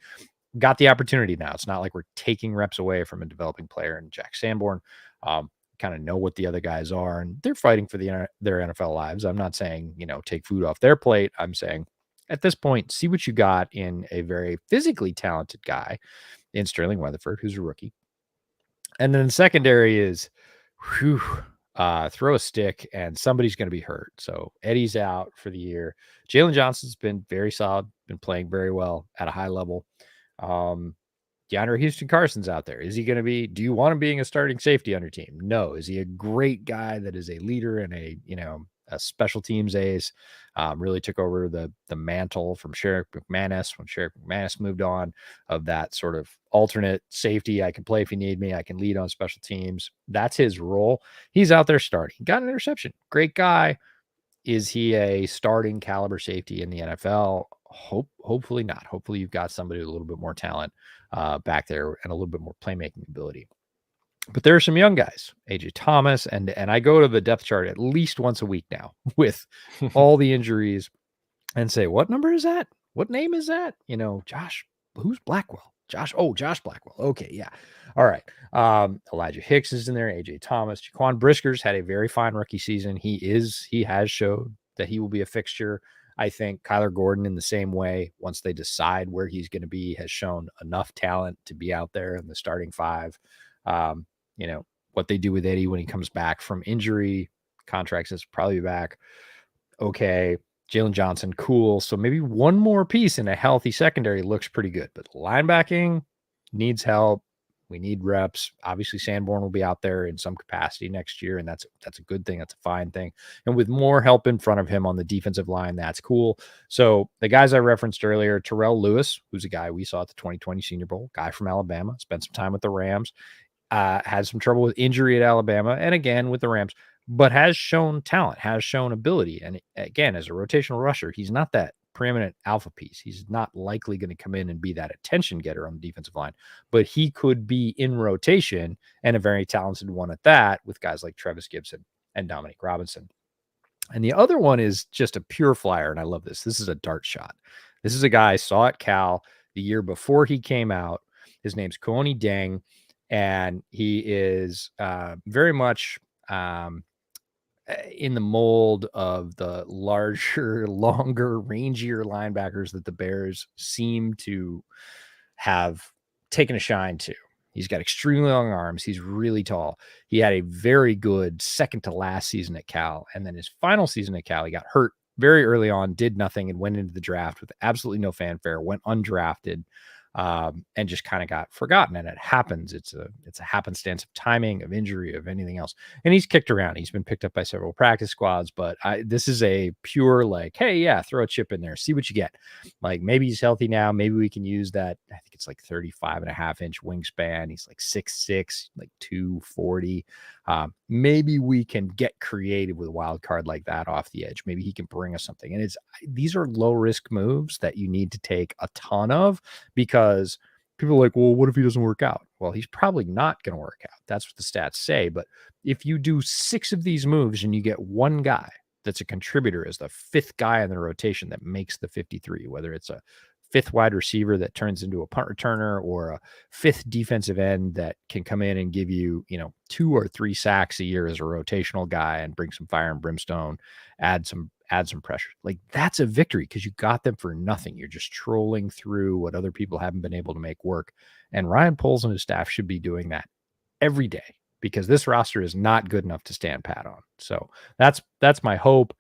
Got the opportunity now. It's not like we're taking reps away from a developing player and Jack Sanborn. Kind of know what the other guys are, and they're fighting for their NFL lives. I'm not saying, take food off their plate. I'm saying at this point, see what you got in a very physically talented guy in Sterling Rutherford, who's a rookie. And then the secondary is, throw a stick and somebody's going to be hurt. So Eddie's out for the year. Jalen Johnson's been very solid, been playing very well at a high level. DeAndre Houston Carson's out there. Is he going to be, do you want him being a starting safety on your team? No. Is he a great guy that is a leader and a special teams ace? Really took over the mantle from Sherrick McManus when Sherrick McManus moved on, of that sort of alternate safety. I can play if you need me. I can lead on special teams. That's his role. He's out there starting. Got an interception. Great guy. Is he a starting caliber safety in the NFL? Hopefully not. Hopefully you've got somebody with a little bit more talent back there and a little bit more playmaking ability. But there are some young guys, AJ Thomas, and I go to the depth chart at least once a week now with all the injuries and say, what number is that? What name is that? Josh, who's Blackwell? Josh Blackwell. Okay, yeah. All right. Elijah Hicks is in there. AJ Thomas. Jaquan Brisker's had a very fine rookie season. He has showed that he will be a fixture. I think Kyler Gordon in the same way, once they decide where he's going to be, has shown enough talent to be out there in the starting 5. What they do with Eddie when he comes back from injury, contracts is probably back. Okay. Jalen Johnson, cool. So maybe one more piece in a healthy secondary looks pretty good, but linebacking needs help. We need reps. Obviously, Sanborn will be out there in some capacity next year, and that's a good thing. That's a fine thing. And with more help in front of him on the defensive line, that's cool. So the guys I referenced earlier, Terrell Lewis, who's a guy we saw at the 2020 Senior Bowl, guy from Alabama, spent some time with the Rams, had some trouble with injury at Alabama and again with the Rams, but has shown talent, has shown ability. And again, as a rotational rusher, he's not that preeminent alpha piece. He's not likely going to come in and be that attention getter on the defensive line, but he could be in rotation, and a very talented one at that, with guys like Travis Gibson and Dominique Robinson. And the other one is just a pure flyer, and I love this. This is a dart shot. This is a guy I saw at Cal the year before he came out. His name's Kony Deng, and he is very much in the mold of the larger, longer, rangier linebackers that the Bears seem to have taken a shine to. He's got extremely long arms. He's really tall. He had a very good second to last season at Cal. And then his final season at Cal, he got hurt very early on, did nothing, and went into the draft with absolutely no fanfare, went undrafted, and just kind of got forgotten. And it happens. It's a happenstance of timing, of injury, of anything else. And he's kicked around. He's been picked up by several practice squads, but this is a pure like, hey, yeah, throw a chip in there, see what you get. Like maybe he's healthy now. Maybe we can use that. I think it's like 35.5-inch wingspan. He's like 6'6", like 240. Maybe we can get creative with a wild card like that off the edge. Maybe he can bring us something. And these are low risk moves that you need to take a ton of, because people are like, well, what if he doesn't work out? Well, he's probably not going to work out. That's what the stats say. But if you do 6 of these moves and you get one guy that's a contributor as the 5th guy in the rotation that makes the 53, whether it's a 5th wide receiver that turns into a punt returner or a 5th defensive end that can come in and give you, 2 or 3 sacks a year as a rotational guy and bring some fire and brimstone, add some pressure. Like that's a victory, because you got them for nothing. You're just trolling through what other people haven't been able to make work. And Ryan Poles and his staff should be doing that every day, because this roster is not good enough to stand pat on. So that's my hope.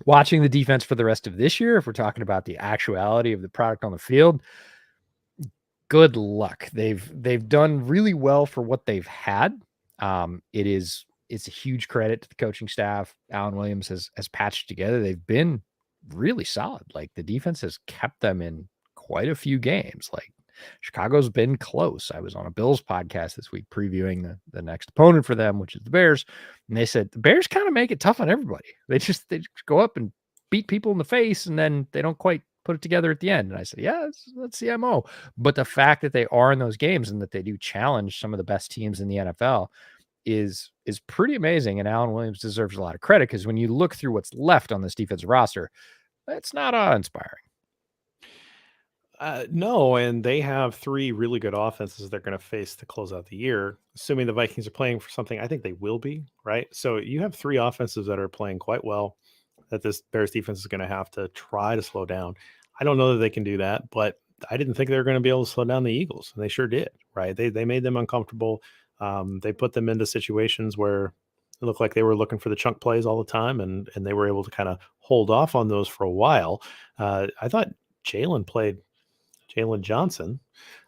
Watching the defense for the rest of this year, if we're talking about the actuality of the product on the field, good luck. They've done really well for what they've had. It's a huge credit to the coaching staff. Alan Williams has patched together. They've been really solid. Like the defense has kept them in quite a few games. Like Chicago's been close. I was on a Bills podcast this week previewing the next opponent for them, which is the Bears. And they said the Bears kind of make it tough on everybody. They just go up and beat people in the face, and then they don't quite put it together at the end. And I said, yeah, that's the MO. But the fact that they are in those games and that they do challenge some of the best teams in the NFL is pretty amazing. And Alan Williams deserves a lot of credit, because when you look through what's left on this defensive roster, it's not awe-inspiring. No, and they have 3 really good offenses they're going to face to close out the year, assuming the Vikings are playing for something. I think they will be, right? So you have 3 offenses that are playing quite well that this Bears defense is going to have to try to slow down. I don't know that they can do that, but I didn't think they were going to be able to slow down the Eagles, and they sure did, right? They made them uncomfortable. They put them into situations where it looked like they were looking for the chunk plays all the time, and they were able to kind of hold off on those for a while. I thought Jalen Johnson.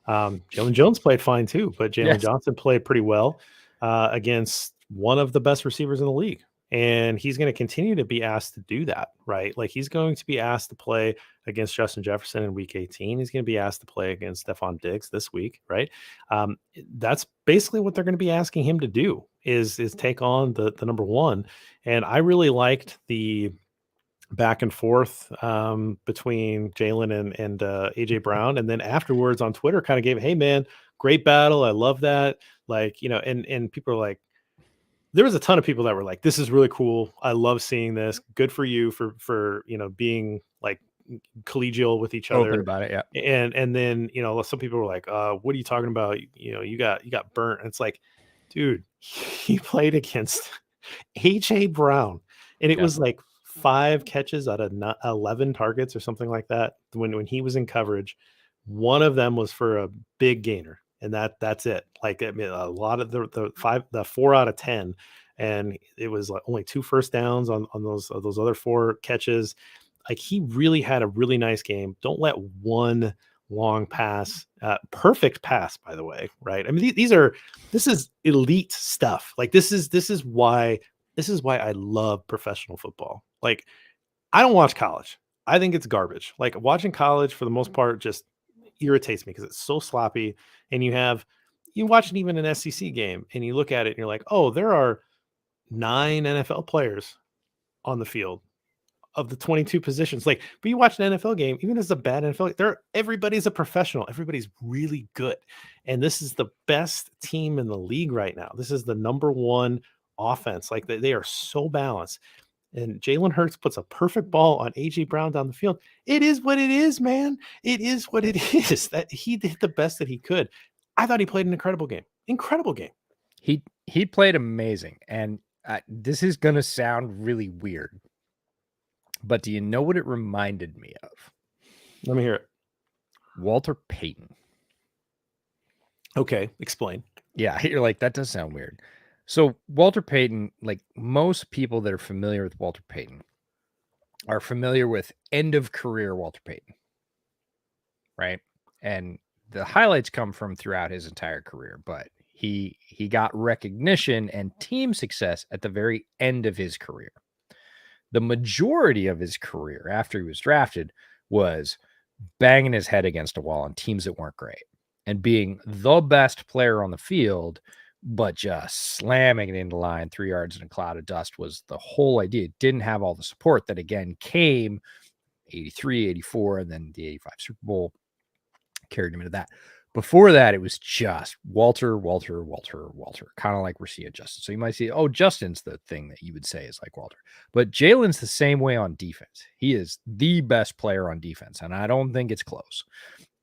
Jalen Jones played fine too, but Jalen Johnson played pretty well against one of the best receivers in the league. And he's going to continue to be asked to do that, right? Like he's going to be asked to play against Justin Jefferson in week 18. He's going to be asked to play against Stephon Diggs this week, right? That's basically what they're going to be asking him to do is take on the number one. And I really liked the back and forth between Jalen and AJ Brown. And then afterwards on Twitter kind of gave, hey man, great battle. I love that. Like, and people are like, there was a ton of people that were like, this is really cool. I love seeing this. Good for you for being like collegial with each other. Open about it. Yeah. And then, some people were like, what are you talking about? You got burnt. And it's like, dude, he played against AJ Brown and it was like 5 catches out of 11 targets or something like that. When he was in coverage, one of them was for a big gainer. And that's it. Like, I mean, a lot of the 4 out of 10, and it was like only 2 first downs on those other 4 catches. Like he really had a really nice game. Don't let one long pass, perfect pass, by the way, right? I mean, this is elite stuff. Like this is why I love professional football. Like I don't watch college. I think it's garbage. Like watching college for the most part just irritates me because it's so sloppy. And you watch even an SEC game and you look at it and you're like, oh, there are 9 NFL players on the field of the 22 positions. Like, but you watch an NFL game, even as a bad NFL, everybody's a professional. Everybody's really good. And this is the best team in the league right now. This is the number 1 offense. Like they are so balanced. And Jalen Hurts puts a perfect ball on AJ Brown down the field. It is what it is, man. It is what it is. That he did the best that he could. I thought he played an incredible game. Incredible game. He played amazing. And this is going to sound really weird, but do you know what it reminded me of? Let me hear it. Walter Payton. Okay, explain. Yeah, you're like, that does sound weird. So Walter Payton, like most people that are familiar with Walter Payton are familiar with end of career Walter Payton, right? And the highlights come from throughout his entire career, but he got recognition and team success at the very end of his career. The majority of his career after he was drafted was banging his head against a wall on teams that weren't great and being the best player on the field, but just slamming it into line 3 yards in a cloud of dust was the whole idea. It didn't have all the support that again came 83, 84, and then the 85 Super Bowl carried him into that. Before that, it was just Walter, kind of like we're seeing Justin. So you might see, oh, Justin's the thing that you would say is like Walter. But Jalen's the same way on defense. He is the best player on defense, and I don't think it's close.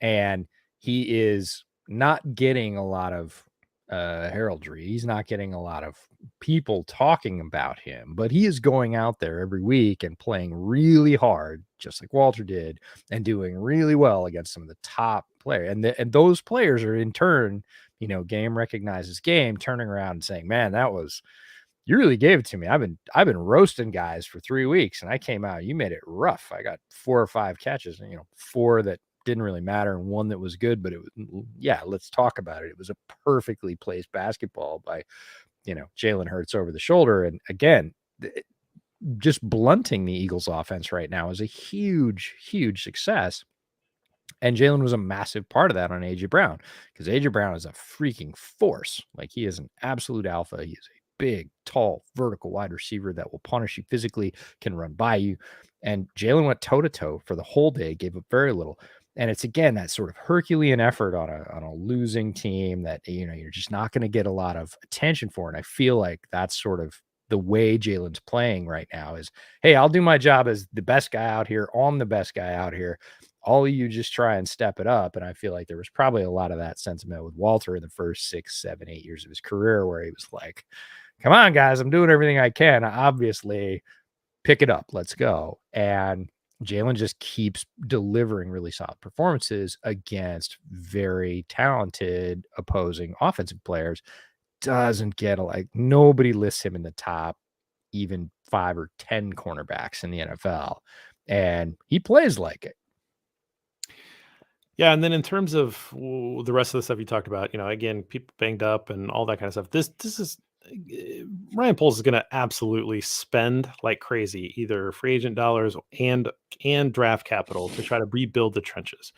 And he is not getting a lot of heraldry. He's not getting a lot of people talking about him, but he is going out there every week and playing really hard, just like Walter did, and doing really well against some of the top players. And those players are in turn, game recognizes game, turning around and saying, "Man, you really gave it to me. I've been roasting guys for 3 weeks, and I came out. You made it rough. I got 4 or 5 catches, 4 that didn't really matter and 1 that was good, but it was, let's talk about it. It was a perfectly placed basketball by, Jalen Hurts over the shoulder. And again, just blunting the Eagles offense right now is a huge, huge success. And Jalen was a massive part of that on AJ Brown, because AJ Brown is a freaking force. Like, he is an absolute alpha. He is a big, tall, vertical wide receiver that will punish you physically, can run by you. And Jalen went toe to toe for the whole day, gave up very little. And it's again that sort of Herculean effort on a losing team that you're just not going to get a lot of attention for. And I feel like that's sort of the way Jalen's playing right now is, hey, I'll do my job as the best guy out here. I'm the best guy out here. All of you just try and step it up. And I feel like there was probably a lot of that sentiment with Walter in the first 6, 7, 8 years of his career, where he was like, come on, guys, I'm doing everything I can. Obviously, pick it up. Let's go. And Jalen just keeps delivering really solid performances against very talented opposing offensive players. Doesn't get nobody lists him in the top even 5 or 10 cornerbacks in the NFL. And he plays like it. Yeah, and then in terms of the rest of the stuff you talked about, again, people banged up and all that kind of stuff. This is Ryan Poles is going to absolutely spend like crazy, either free agent dollars and draft capital to try to rebuild the trenches,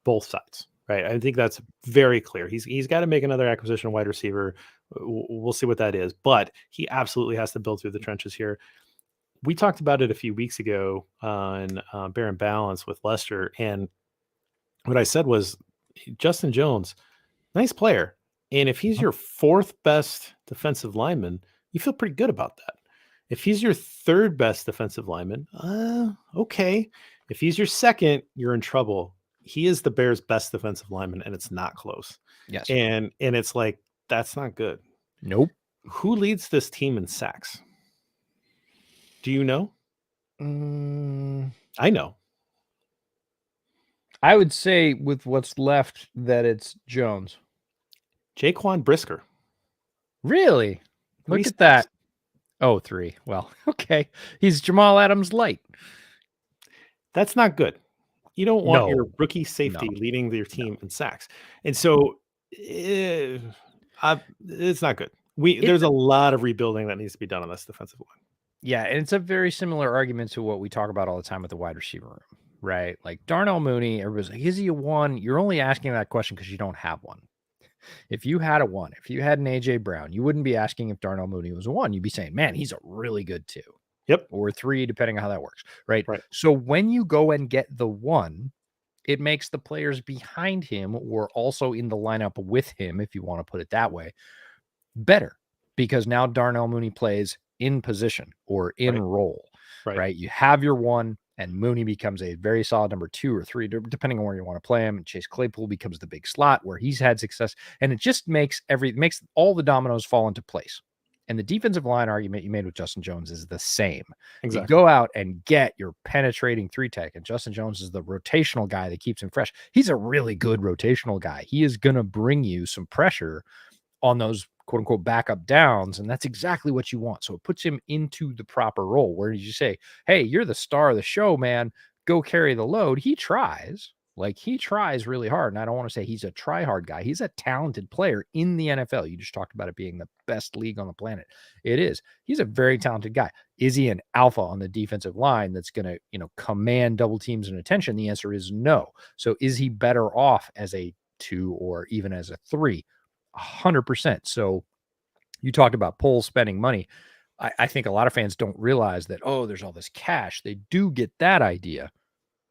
both sides. Right, I think that's very clear. He's got to make another acquisition, wide receiver. We'll see what that is, but he absolutely has to build through the trenches here. We talked about it a few weeks ago on Bear and Balance with Lester, and what I said was Justin Jones, nice player. And if he's your 4th best defensive lineman, you feel pretty good about that. If he's your 3rd best defensive lineman, okay. If he's your 2nd, you're in trouble. He is the Bears' best defensive lineman, and it's not close. Yes. And it's like, that's not good. Nope. Who leads this team in sacks? Do you know? I know. I would say with what's left that it's Jones. Jaquan Brisker. Really? Look at that. Oh, 3. Well, okay. He's Jamal Adams light. That's not good. You don't want your rookie safety leading your team in sacks. And so it's not good. There's a lot of rebuilding that needs to be done on this defensive line. Yeah, and it's a very similar argument to what we talk about all the time with the wide receiver room, right? Like Darnell Mooney, everybody's like, is he a 1? You're only asking that question because you don't have one. If you had a 1, if you had an AJ Brown, you wouldn't be asking if Darnell Mooney was a 1. You'd be saying, man, he's a really good 2. Yep. Or 3, depending on how that works, right? So when you go and get the 1, it makes the players behind him or also in the lineup with him, if you want to put it that way, better, because now Darnell Mooney plays in position or in role, right? You have your 1, and Mooney becomes a very solid number 2 or 3, depending on where you want to play him. And Chase Claypool becomes the big slot where he's had success, and it just makes all the dominoes fall into place. And the defensive line argument you made with Justin Jones is the same. Exactly. You go out and get your penetrating 3-tech, and Justin Jones is the rotational guy that keeps him fresh. He's a really good rotational guy. He is going to bring you some pressure on those quote unquote backup downs. And that's exactly what you want. So it puts him into the proper role. Where did you say, hey, you're the star of the show, man, go carry the load? He tries really hard. And I don't want to say he's a try hard guy. He's a talented player in the NFL. You just talked about it being the best league on the planet. It is. He's a very talented guy. Is he an alpha on the defensive line that's going to, command double teams and attention? The answer is no. So is he better off as a 2 or even as a 3? 100%. So you talked about Poles spending money. I think a lot of fans don't realize that, there's all this cash. They do get that idea.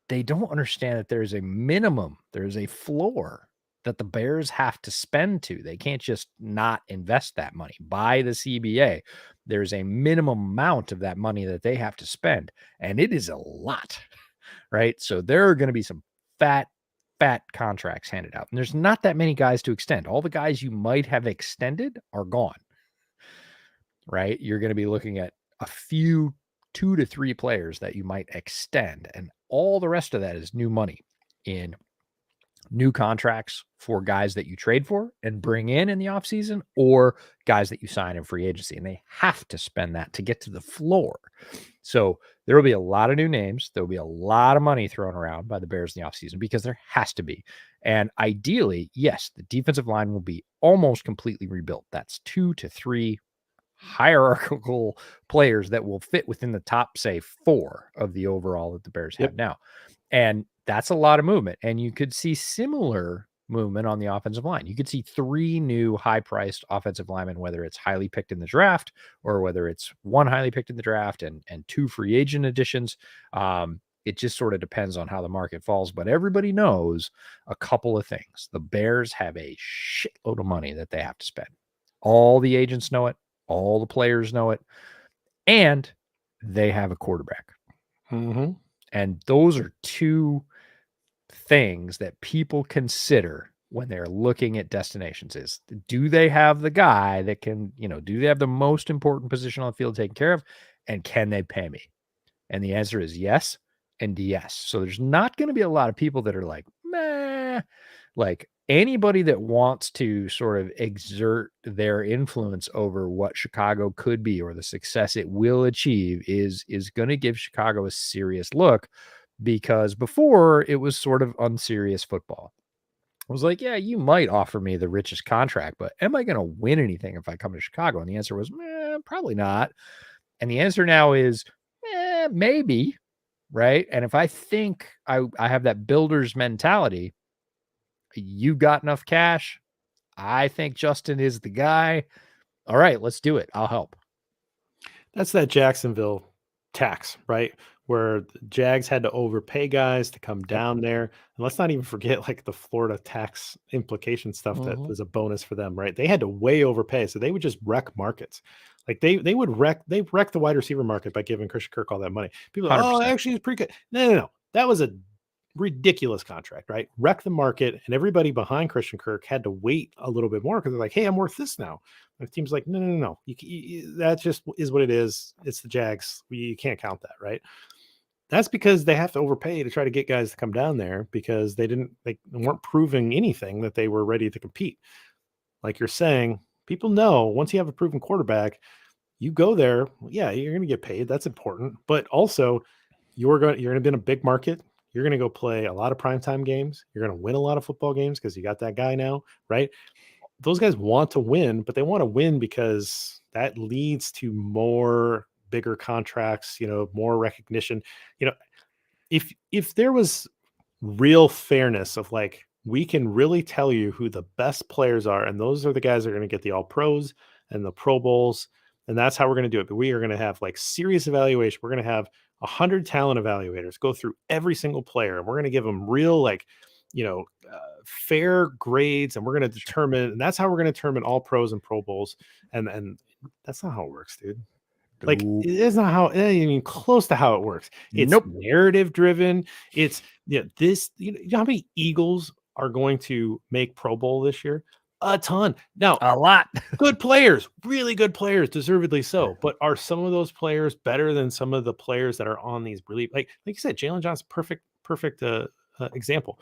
They don't understand that there's a minimum, there's a floor that the Bears have to spend to. They can't just not invest that money. By the CBA, there's a minimum amount of that money that they have to spend, and it is a lot, right? So there are going to be some fat contracts handed out, and there's not that many guys to extend. All the guys you might have extended are gone, right? You're going to be looking at a few 2 to 3 players that you might extend, and all the rest of that is new money in new contracts for guys that you trade for and bring in the offseason, or guys that you sign in free agency, and they have to spend that to get to the floor. So there will be a lot of new names. There will be a lot of money thrown around by the Bears in the offseason because there has to be. And ideally, yes, the defensive line will be almost completely rebuilt. That's 2 to 3 hierarchical players that will fit within the top, say, 4 of the overall that the Bears have now. And that's a lot of movement. And you could see similar movement on the offensive line. You could see 3 new high-priced offensive linemen, whether it's highly picked in the draft or whether it's 1 highly picked in the draft and 2 free agent additions. It just sort of depends on how the market falls. But everybody knows a couple of things. The Bears have a shitload of money that they have to spend. All the agents know it. All the players know it. And they have a quarterback. Mm-hmm. And those are 2 things that people consider when they're looking at destinations. Is, do they have the guy that can, do they have the most important position on the field taken care of? And can they pay me? And the answer is yes and yes. So there's not going to be a lot of people that are like, meh. Like, anybody that wants to sort of exert their influence over what Chicago could be or the success it will achieve is going to give Chicago a serious look, because before it was sort of unserious football. I was like, yeah, you might offer me the richest contract, but am I going to win anything if I come to Chicago? And the answer was, probably not. And the answer now is, maybe, right? And if I think I have that builder's mentality, you got enough cash, I think Justin is the guy. All right, let's do it. I'll help. That's that Jacksonville tax, right? Where the Jags had to overpay guys to come down there. And let's not even forget like the Florida tax implication stuff that was a bonus for them, right? They had to way overpay. So they would just wreck markets. Like they wreck the wide receiver market by giving Christian Kirk all that money. People are, 100%. Actually it's pretty good. No. That was a ridiculous contract, right? Wreck the market, and everybody behind Christian Kirk had to wait a little bit more because they're like, hey, I'm worth this now. And the team's like, no. That just is what it is. It's the Jags. You can't count that, right? That's because they have to overpay to try to get guys to come down there because they weren't proving anything that they were ready to compete. Like you're saying, people know once you have a proven quarterback, you go there, yeah, you're going to get paid. That's important. But also you're going to be in a big market. You're going to go play a lot of primetime games. You're going to win a lot of football games because you got that guy now, right? Those guys want to win, but they want to win because that leads to more bigger contracts, more recognition. If there was real fairness of like, we can really tell you who the best players are, and those are the guys that are going to get the all pros and the Pro Bowls, and that's how we're going to do it. But we are going to have like serious evaluation. We're going to have 100 talent evaluators go through every single player, and we're going to give them real fair grades, and we're going to determine, and that's how we're going to determine all pros and Pro Bowls. And that's not how it works, dude. Like, it's not how, even close to how it works. It's narrative driven. It's, you know how many Eagles are going to make Pro Bowl this year? A ton. Now, A lot. good players, really good players, deservedly so. But are some of those players better than some of the players that are on these really like you said, Jalen Johnson, perfect example.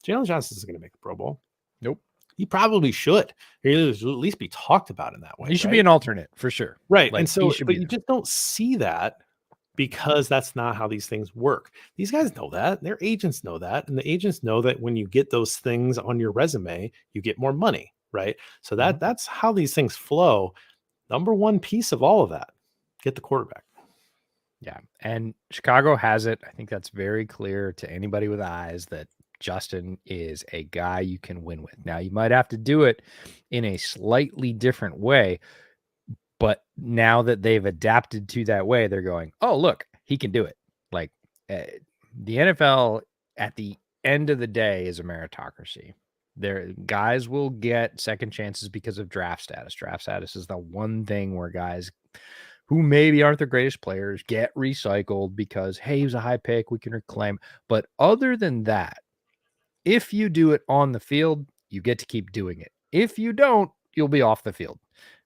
Jalen Johnson isn't going to make the Pro Bowl. Nope. He probably should. He should at least be talked about in that way. He should right? be an alternate for sure. Right. Like, And so, he should but be you there. just don't see that because that's not how these things work. These guys know that. Their agents know that. And the agents know that when you get those things on your resume, you get more money. Right. So that's how these things flow. Number one piece of all of that, get the quarterback. Yeah. And Chicago has it. I think that's very clear to anybody with eyes that Justin is a guy you can win with. Now, you might have to do it in a slightly different way, but now that they've adapted to that way, they're going, oh, look, he can do it. Like the NFL at the end of the day is a meritocracy. There, guys will get second chances because of draft status. Draft status is the one thing where guys who maybe aren't the greatest players get recycled because, hey, he was a high pick, we can reclaim. But other than that, if you do it on the field, you get to keep doing it. If you don't, you'll be off the field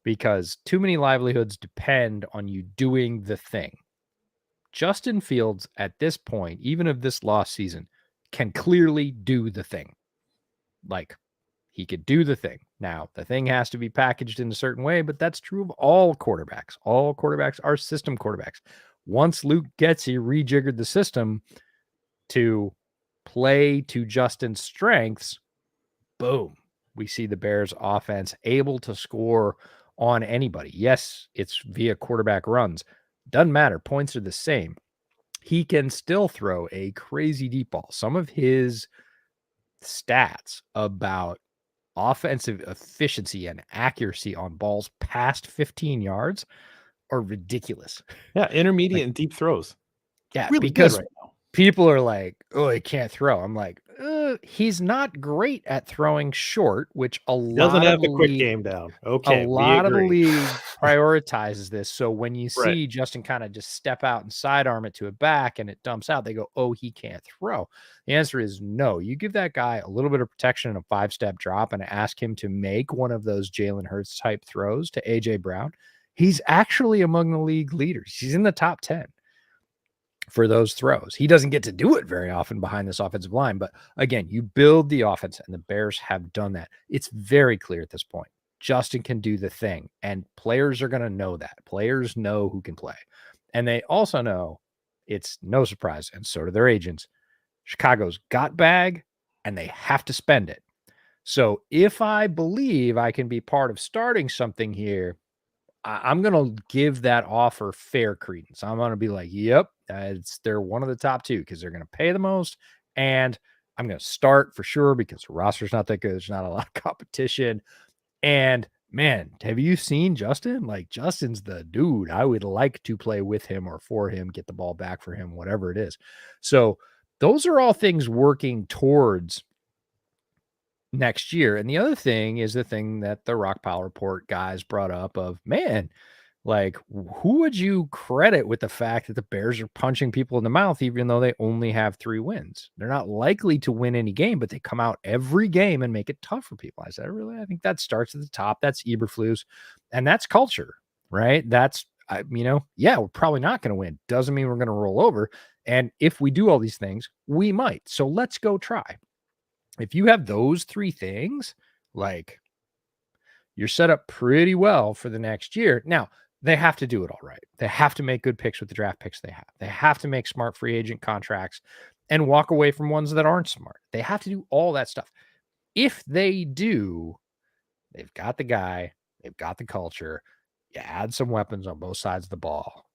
because too many livelihoods depend on you doing the thing. Justin Fields, at this point, even of this lost season, can clearly do the thing. Like, he could do the thing. Now, the thing has to be packaged in a certain way, but that's true of all quarterbacks. All quarterbacks are system quarterbacks. Once Luke Getsy rejiggered the system to play to Justin's strengths, boom, we see the Bears offense able to score on anybody. Yes, it's via quarterback runs. Doesn't matter. Points are the same. He can still throw a crazy deep ball. Some of his stats about offensive efficiency and accuracy on balls past 15 yards are ridiculous. Yeah, intermediate and deep throws. Yeah, really because good right now. people are like, oh, he can't throw. I'm like, he's not great at throwing short, which Doesn't have the quick game down. Okay, a we lot of the agree. league prioritizes this. So when you Right. see Justin kind of just step out and sidearm it to a back and it dumps out, they go, oh, he can't throw. The answer is no. You give that guy a little bit of protection and a 5-step drop and ask him to make one of those Jalen Hurts type throws to AJ Brown. He's actually among the league leaders. He's in the top 10 for those throws. He doesn't get to do it very often behind this offensive line. But again, you build the offense, and the Bears have done that. It's very clear at this point. Justin can do the thing, and players are going to know that. Players know who can play. And they also know it's no surprise, and so do their agents. Chicago's got bag, and they have to spend it. So if I believe I can be part of starting something here, I'm going to give that offer fair credence. I'm going to be like, yep, they're one of the top two because they're going to pay the most. And I'm going to start for sure because the roster's not that good. There's not a lot of competition. And man, have you seen Justin? Like, Justin's the dude. I would like to play with him or for him, get the ball back for him, whatever it is. So those are all things working towards next year. And the other thing is the thing that the Rock Pile Report guys brought up of, man, like, who would you credit with the fact that the Bears are punching people in the mouth, even though they only have 3 wins? They're not likely to win any game, but they come out every game and make it tough for people. I said, really? I think that starts at the top. That's Eberflus, and that's culture, right? That's, yeah, we're probably not going to win. Doesn't mean we're going to roll over. And if we do all these things, we might. So let's go try. If you have those 3 things, like, you're set up pretty well for the next year. Now, they have to do it all right. They have to make good picks with the draft picks they have. They have to make smart free agent contracts and walk away from ones that aren't smart. They have to do all that stuff. If they do, they've got the guy, they've got the culture. You add some weapons on both sides of the ball.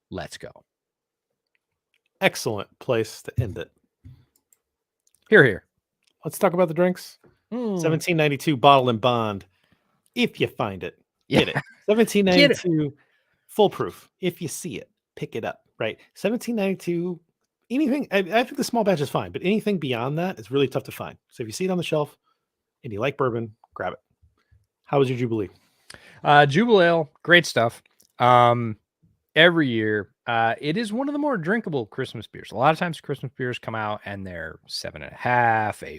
Let's go. Excellent place to end it. Here. Let's talk about the drinks. 1792 bottle and bond. If you find it, get it. 1792 foolproof. If you see it, pick it up. Right. 1792. Anything. I think the small batch is fine, but anything beyond that is really tough to find. So if you see it on the shelf and you like bourbon, grab it. How was your Jubilee? Jubilee Ale, great stuff. Every year It is one of the more drinkable Christmas beers. A lot of times Christmas beers come out and they're 7.5,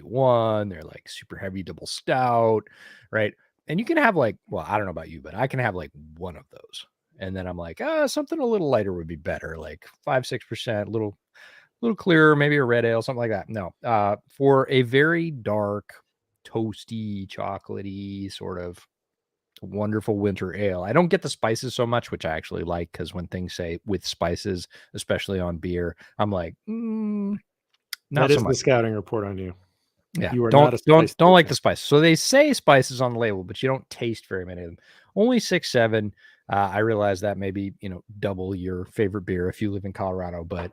8.1. They're like super heavy double stout, right? And you can have like, well, I don't know about you, but I can have like one of those. And then I'm like, something a little lighter would be better, like 5, 6%, little clearer, maybe a red ale, something like that. No, for a very dark, toasty, chocolatey sort of wonderful winter ale. I don't get the spices so much, which I actually like, because when things say with spices, especially on beer, I'm like, not That so is the much. scouting report on you. Yeah, You are don't not a spice like fan. the spices. So they say spices on the label, but you don't taste very many of them. Only 6, 7. I realize that maybe double your favorite beer if you live in Colorado, but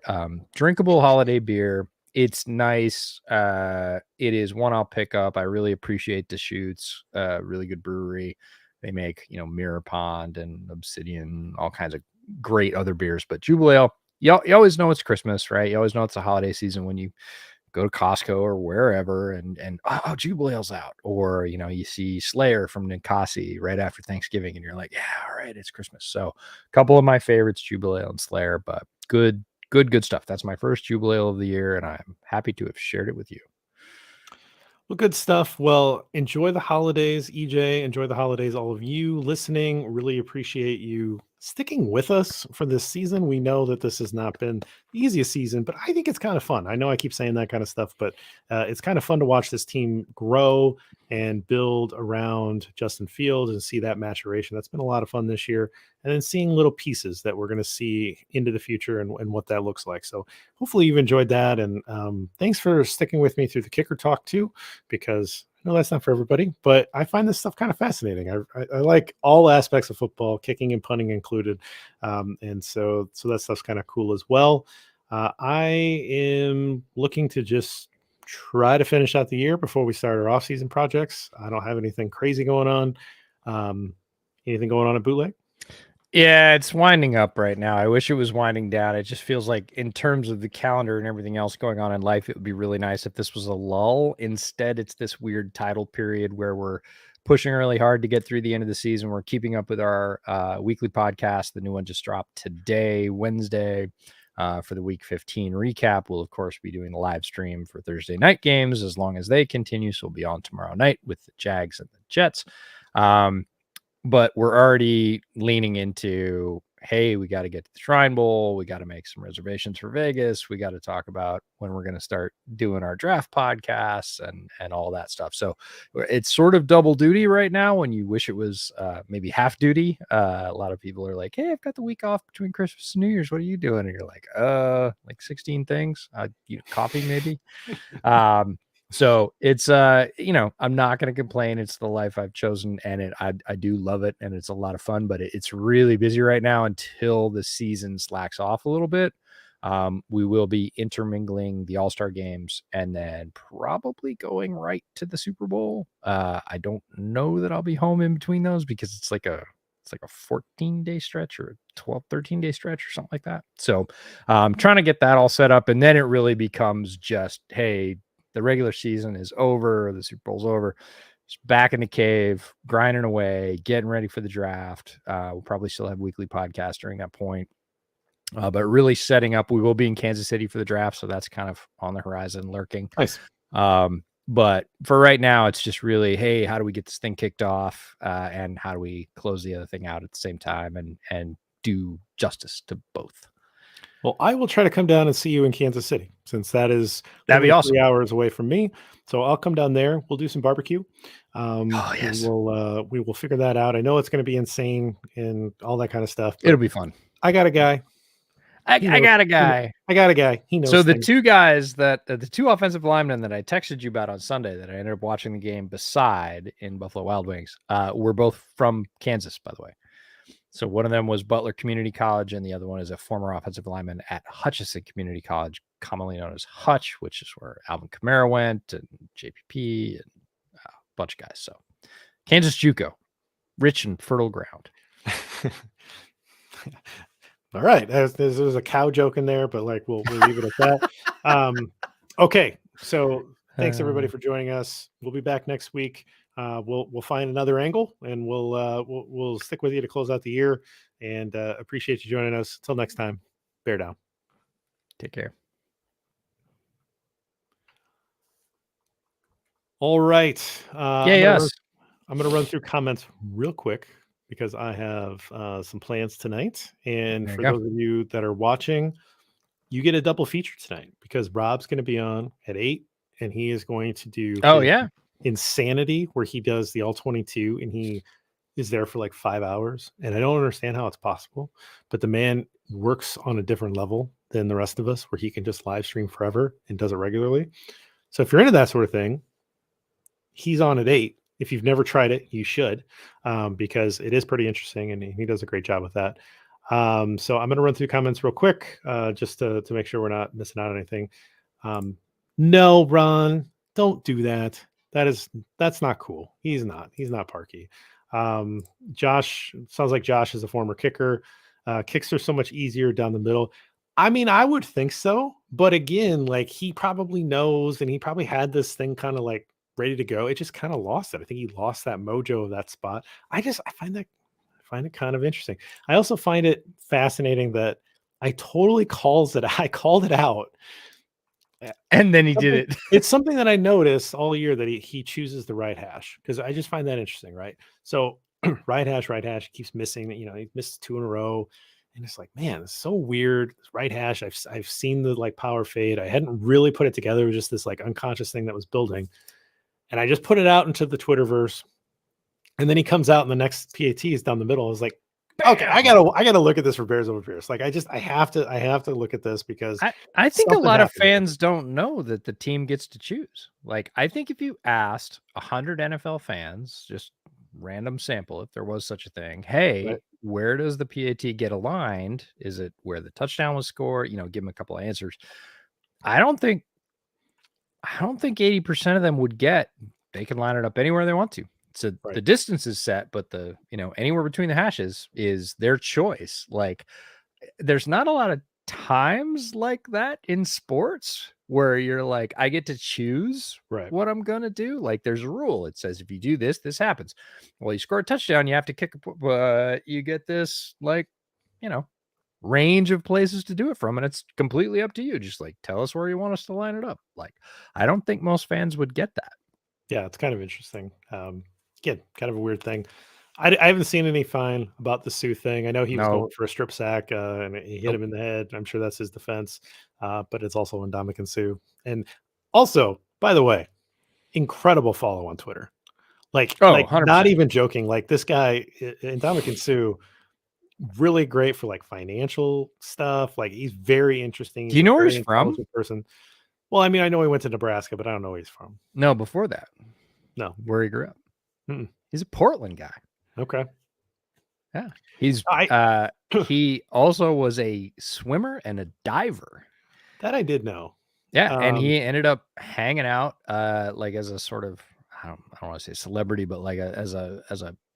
drinkable holiday beer. It's nice. It is one I'll pick up. I really appreciate Deschutes. Really good brewery. They make Mirror Pond and Obsidian, all kinds of great other beers. But Jubilee, you always know it's Christmas, right? You always know it's the holiday season when you go to Costco or wherever and Jubilee's out, or you see Slayer from Ninkasi right after Thanksgiving and you're like, yeah, all right, it's Christmas. So a couple of my favorites, Jubilee and Slayer, but good stuff. That's my first Jubilee of the year and I'm happy to have shared it with you. Well, good stuff. Well, enjoy the holidays, EJ. Enjoy the holidays, all of you listening. Really appreciate you sticking with us for this season. We know that this has not been the easiest season, but I think it's kind of fun. I know I keep saying that kind of stuff, but it's kind of fun to watch this team grow and build around Justin Fields and see that maturation. That's been a lot of fun this year. And then seeing little pieces that we're going to see into the future and what that looks like. So hopefully you've enjoyed that. And thanks for sticking with me through the kicker talk too, because I know that's not for everybody, but I find this stuff kind of fascinating. I like all aspects of football, kicking and punting included. And so that stuff's kind of cool as well. I am looking to just try to finish out the year before we start our off-season projects. I don't have anything crazy going on. Anything going on at Bootleg? Yeah, it's winding up right now. I wish it was winding down. It just feels like in terms of the calendar and everything else going on in life, it would be really nice if this was a lull. Instead, it's this weird tidal period where we're pushing really hard to get through the end of the season. We're keeping up with our weekly podcast. The new one just dropped today, Wednesday, for the week 15 recap. We'll, of course, be doing a live stream for Thursday night games as long as they continue. So we'll be on tomorrow night with the Jags and the Jets. But we're already leaning into, hey, we got to get to the Shrine Bowl. We got to make some reservations for Vegas. We got to talk about when we're going to start doing our draft podcasts and all that stuff. So it's sort of double duty right now when you wish it was maybe half duty. A lot of people are like, hey, I've got the week off between Christmas and New Year's. What are you doing? And you're like 16 things. Coffee maybe. So it's I'm not going to complain. It's the life I've chosen, and I do love it, and it's a lot of fun. But it's really busy right now until the season slacks off a little bit. We will be intermingling the All-Star games, and then probably going right to the Super Bowl. I don't know that I'll be home in between those because it's like a 14-day stretch or a 12, 13-day stretch or something like that. So I'm trying to get that all set up, and then it really becomes just, hey, the regular season is over, the Super Bowl's over, just back in the cave, grinding away, getting ready for the draft. We'll probably still have weekly podcasts during that point. But really setting up, we will be in Kansas City for the draft. So that's kind of on the horizon lurking. Nice. But for right now, it's just really, hey, how do we get this thing kicked off? And how do we close the other thing out at the same time and do justice to both? Well, I will try to come down and see you in Kansas City, since that'd be awesome. 3 hours away from me. So I'll come down there. We'll do some barbecue. Yes. We will figure that out. I know it's going to be insane and all that kind of stuff. It'll be fun. I got a guy. I got a guy. I got a guy. He knows. So the things. two guys the two offensive linemen that I texted you about on Sunday that I ended up watching the game beside in Buffalo Wild Wings were both from Kansas, by the way. So one of them was Butler Community College, and the other one is a former offensive lineman at Hutchinson Community College, commonly known as Hutch, which is where Alvin Kamara went, and JPP, and a bunch of guys. So Kansas JUCO, rich and fertile ground. All right, there's a cow joke in there, but like we'll leave it at that. Okay, so thanks everybody for joining us. We'll be back next week. We'll find another angle, and we'll stick with you to close out the year. And appreciate you joining us. Until next time. Bear down. Take care. All right. Yes. I'm going to run through comments real quick because I have some plans tonight. And There you for go. those of you that are watching, you get a double feature tonight because Rob's going to be on at 8 and he is going to do Oh, his yeah. Insanity where he does the all 22 and he is there for like 5 hours. And I don't understand how it's possible, but the man works on a different level than the rest of us where he can just live stream forever and does it regularly. So if you're into that sort of thing, he's on at 8. If you've never tried it, you should, because it is pretty interesting and he does a great job with that. So I'm going to run through comments real quick, just to make sure we're not missing out on anything. No, Ron, don't do that. That's not cool. He's not Parky. Josh, sounds like Josh is a former kicker. Kicks are so much easier down the middle. I mean, I would think so, but again, like he probably knows and he probably had this thing kind of like ready to go. It just kind of lost it. I think he lost that mojo of that spot. I find it kind of interesting. I also find it fascinating that I totally I called it out. And then he did it. It's something that I noticed all year that he chooses the right hash because I just find that interesting, right? So right hash keeps missing. He missed 2 in a row, and it's like, man, it's so weird. This right hash. I've seen the like power fade. I hadn't really put it together. It was just this like unconscious thing that was building, and I just put it out into the Twitterverse, and then he comes out, and the next PAT is down the middle. I was like, okay, I gotta look at this for Bears over Bears. Like I have to look at this because I think a lot of happened. fans don't know that the team gets to choose. Like, I think if you asked 100 NFL fans, just random sample, if there was such a thing, hey, Right. where does the PAT get aligned? Is it where the touchdown was scored? Give them a couple of answers. I don't think 80% of them would get. They can line it up anywhere they want to. So Right. the distance is set, but the anywhere between the hashes is their choice. Like, there's not a lot of times like that in sports where you're like, I get to choose Right. what I'm gonna do. Like, there's a rule. It says if you do this, this happens. Well, you score a touchdown, you have to kick you get this like range of places to do it from, and it's completely up to you. Just like, tell us where you want us to line it up. Like, I don't think most fans would get that. Yeah, it's kind of interesting. Again, kind of a weird thing. I haven't seen any fine about the Sue thing. I know he was No. going for a strip sack and he hit him in the head. I'm sure that's his defense, but it's also Ndamukong Suh. And also, by the way, incredible follow on Twitter. Like 100%. not even joking. Like this guy, Ndamukong Suh, really great for like financial stuff. Like he's very interesting. Do you know where very he's from? intelligent person. Well, I mean, I know he went to Nebraska, but I don't know where he's from. No, before that. No. Where he grew up. Mm-mm. He's a Portland guy. Okay. Yeah. He's he also was a swimmer and a diver. That I did know. Yeah, and he ended up hanging out like as a sort of I don't want to say celebrity, but like as a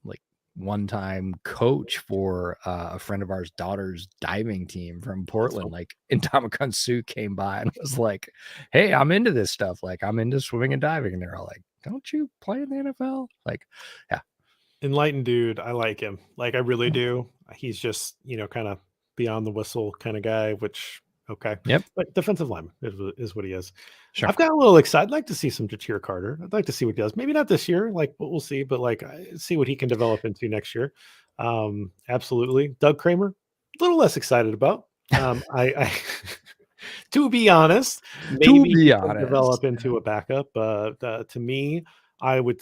like one-time coach for a friend of ours daughter's diving team from Portland. Cool. Like, Ndamukong Suh came by and was like, hey, I'm into this stuff. Like, I'm into swimming and diving. And they're all like, don't you play in the NFL? Like, yeah. Enlightened dude. I like him. Like I really do. He's just, kind of beyond the whistle kind of guy, which okay. Yep. But defensive lineman is what he is. Sure. I've got a little excited. I'd like to see some Ja'Tyre Carter. I'd like to see what he does. Maybe not this year, like what we'll see, but like see what he can develop into next year. Absolutely. Doug Kramer, a little less excited about. I to be honest, maybe he can develop into a backup. But to me, I would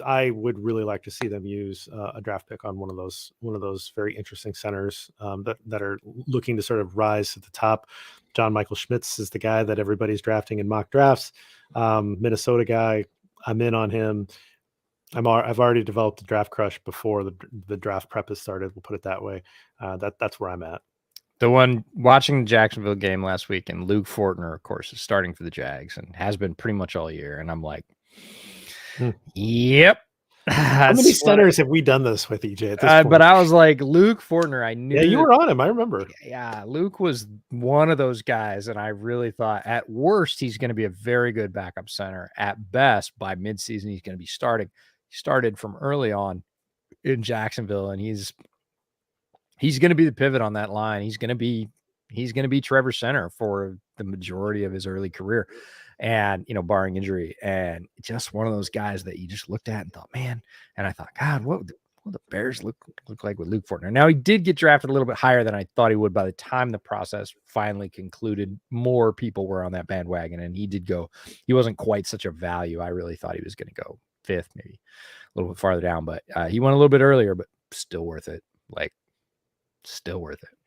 really like to see them use a draft pick on one of those very interesting centers that are looking to sort of rise to the top. John Michael Schmitz is the guy that everybody's drafting in mock drafts. Minnesota guy, I'm in on him. I've already developed a draft crush before the draft prep has started. We'll put it that way. That's where I'm at. The one watching the Jacksonville game last week, and Luke Fortner, of course, is starting for the Jags and has been pretty much all year. And I'm like, yep. How many centers have we done this with, EJ? At this point? But I was like, Luke Fortner, I knew. Yeah, you were on him. I remember. Yeah, Luke was one of those guys, and I really thought at worst he's going to be a very good backup center. At best, by midseason, he's going to be starting. He started from early on in Jacksonville, and he's going to be the pivot on that line. He's going to be he's going to be Trevor center for the majority of his early career, and barring injury. And just one of those guys that you just looked at and thought, man. And I thought, God, what the Bears look like with Luke Fortner. Now, he did get drafted a little bit higher than I thought he would. By the time the process finally concluded, more people were on that bandwagon, and he did go. He wasn't quite such a value. I really thought he was going to go 5th, maybe a little bit farther down, but he went a little bit earlier, but still worth it. Still worth it.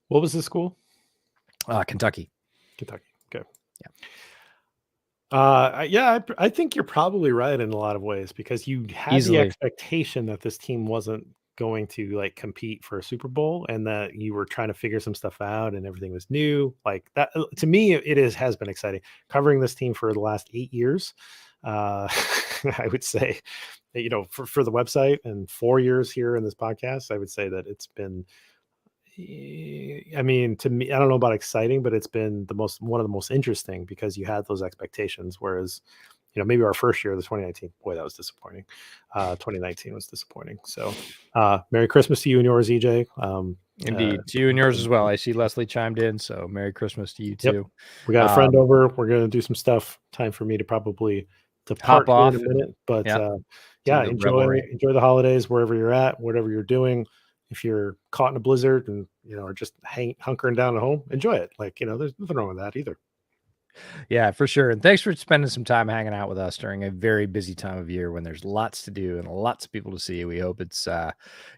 What was the school? Kentucky. Okay. Yeah. I think you're probably right in a lot of ways, because you had Easily. the expectation that this team wasn't going to like compete for a Super Bowl, and that you were trying to figure some stuff out and everything was new. Like that, to me, has been exciting covering this team for the last 8 years. I would say, for the website, and 4 years here in this podcast, I would say that it's been, I mean, to me, I don't know about exciting, but it's been one of the most interesting, because you had those expectations. Whereas, maybe our first year, the 2019, boy, that was disappointing. 2019 was disappointing. So, Merry Christmas to you and yours, EJ. Indeed, to you and yours as well. I see Leslie chimed in, so Merry Christmas to you too. Yep. We got a friend over. We're going to do some stuff. Time for me to probably depart hop off in a minute, but yeah, enjoy the holidays wherever you're at, whatever you're doing. If you're caught in a blizzard and are just hunkering down at home, enjoy it. There's nothing wrong with that either. Yeah, for sure. And thanks for spending some time hanging out with us during a very busy time of year when there's lots to do and lots of people to see. We hope it's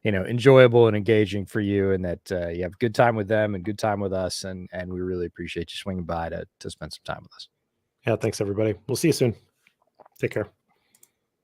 enjoyable and engaging for you, and that you have a good time with them and good time with us. And we really appreciate you swinging by to spend some time with us. Yeah, thanks everybody. We'll see you soon. Take care.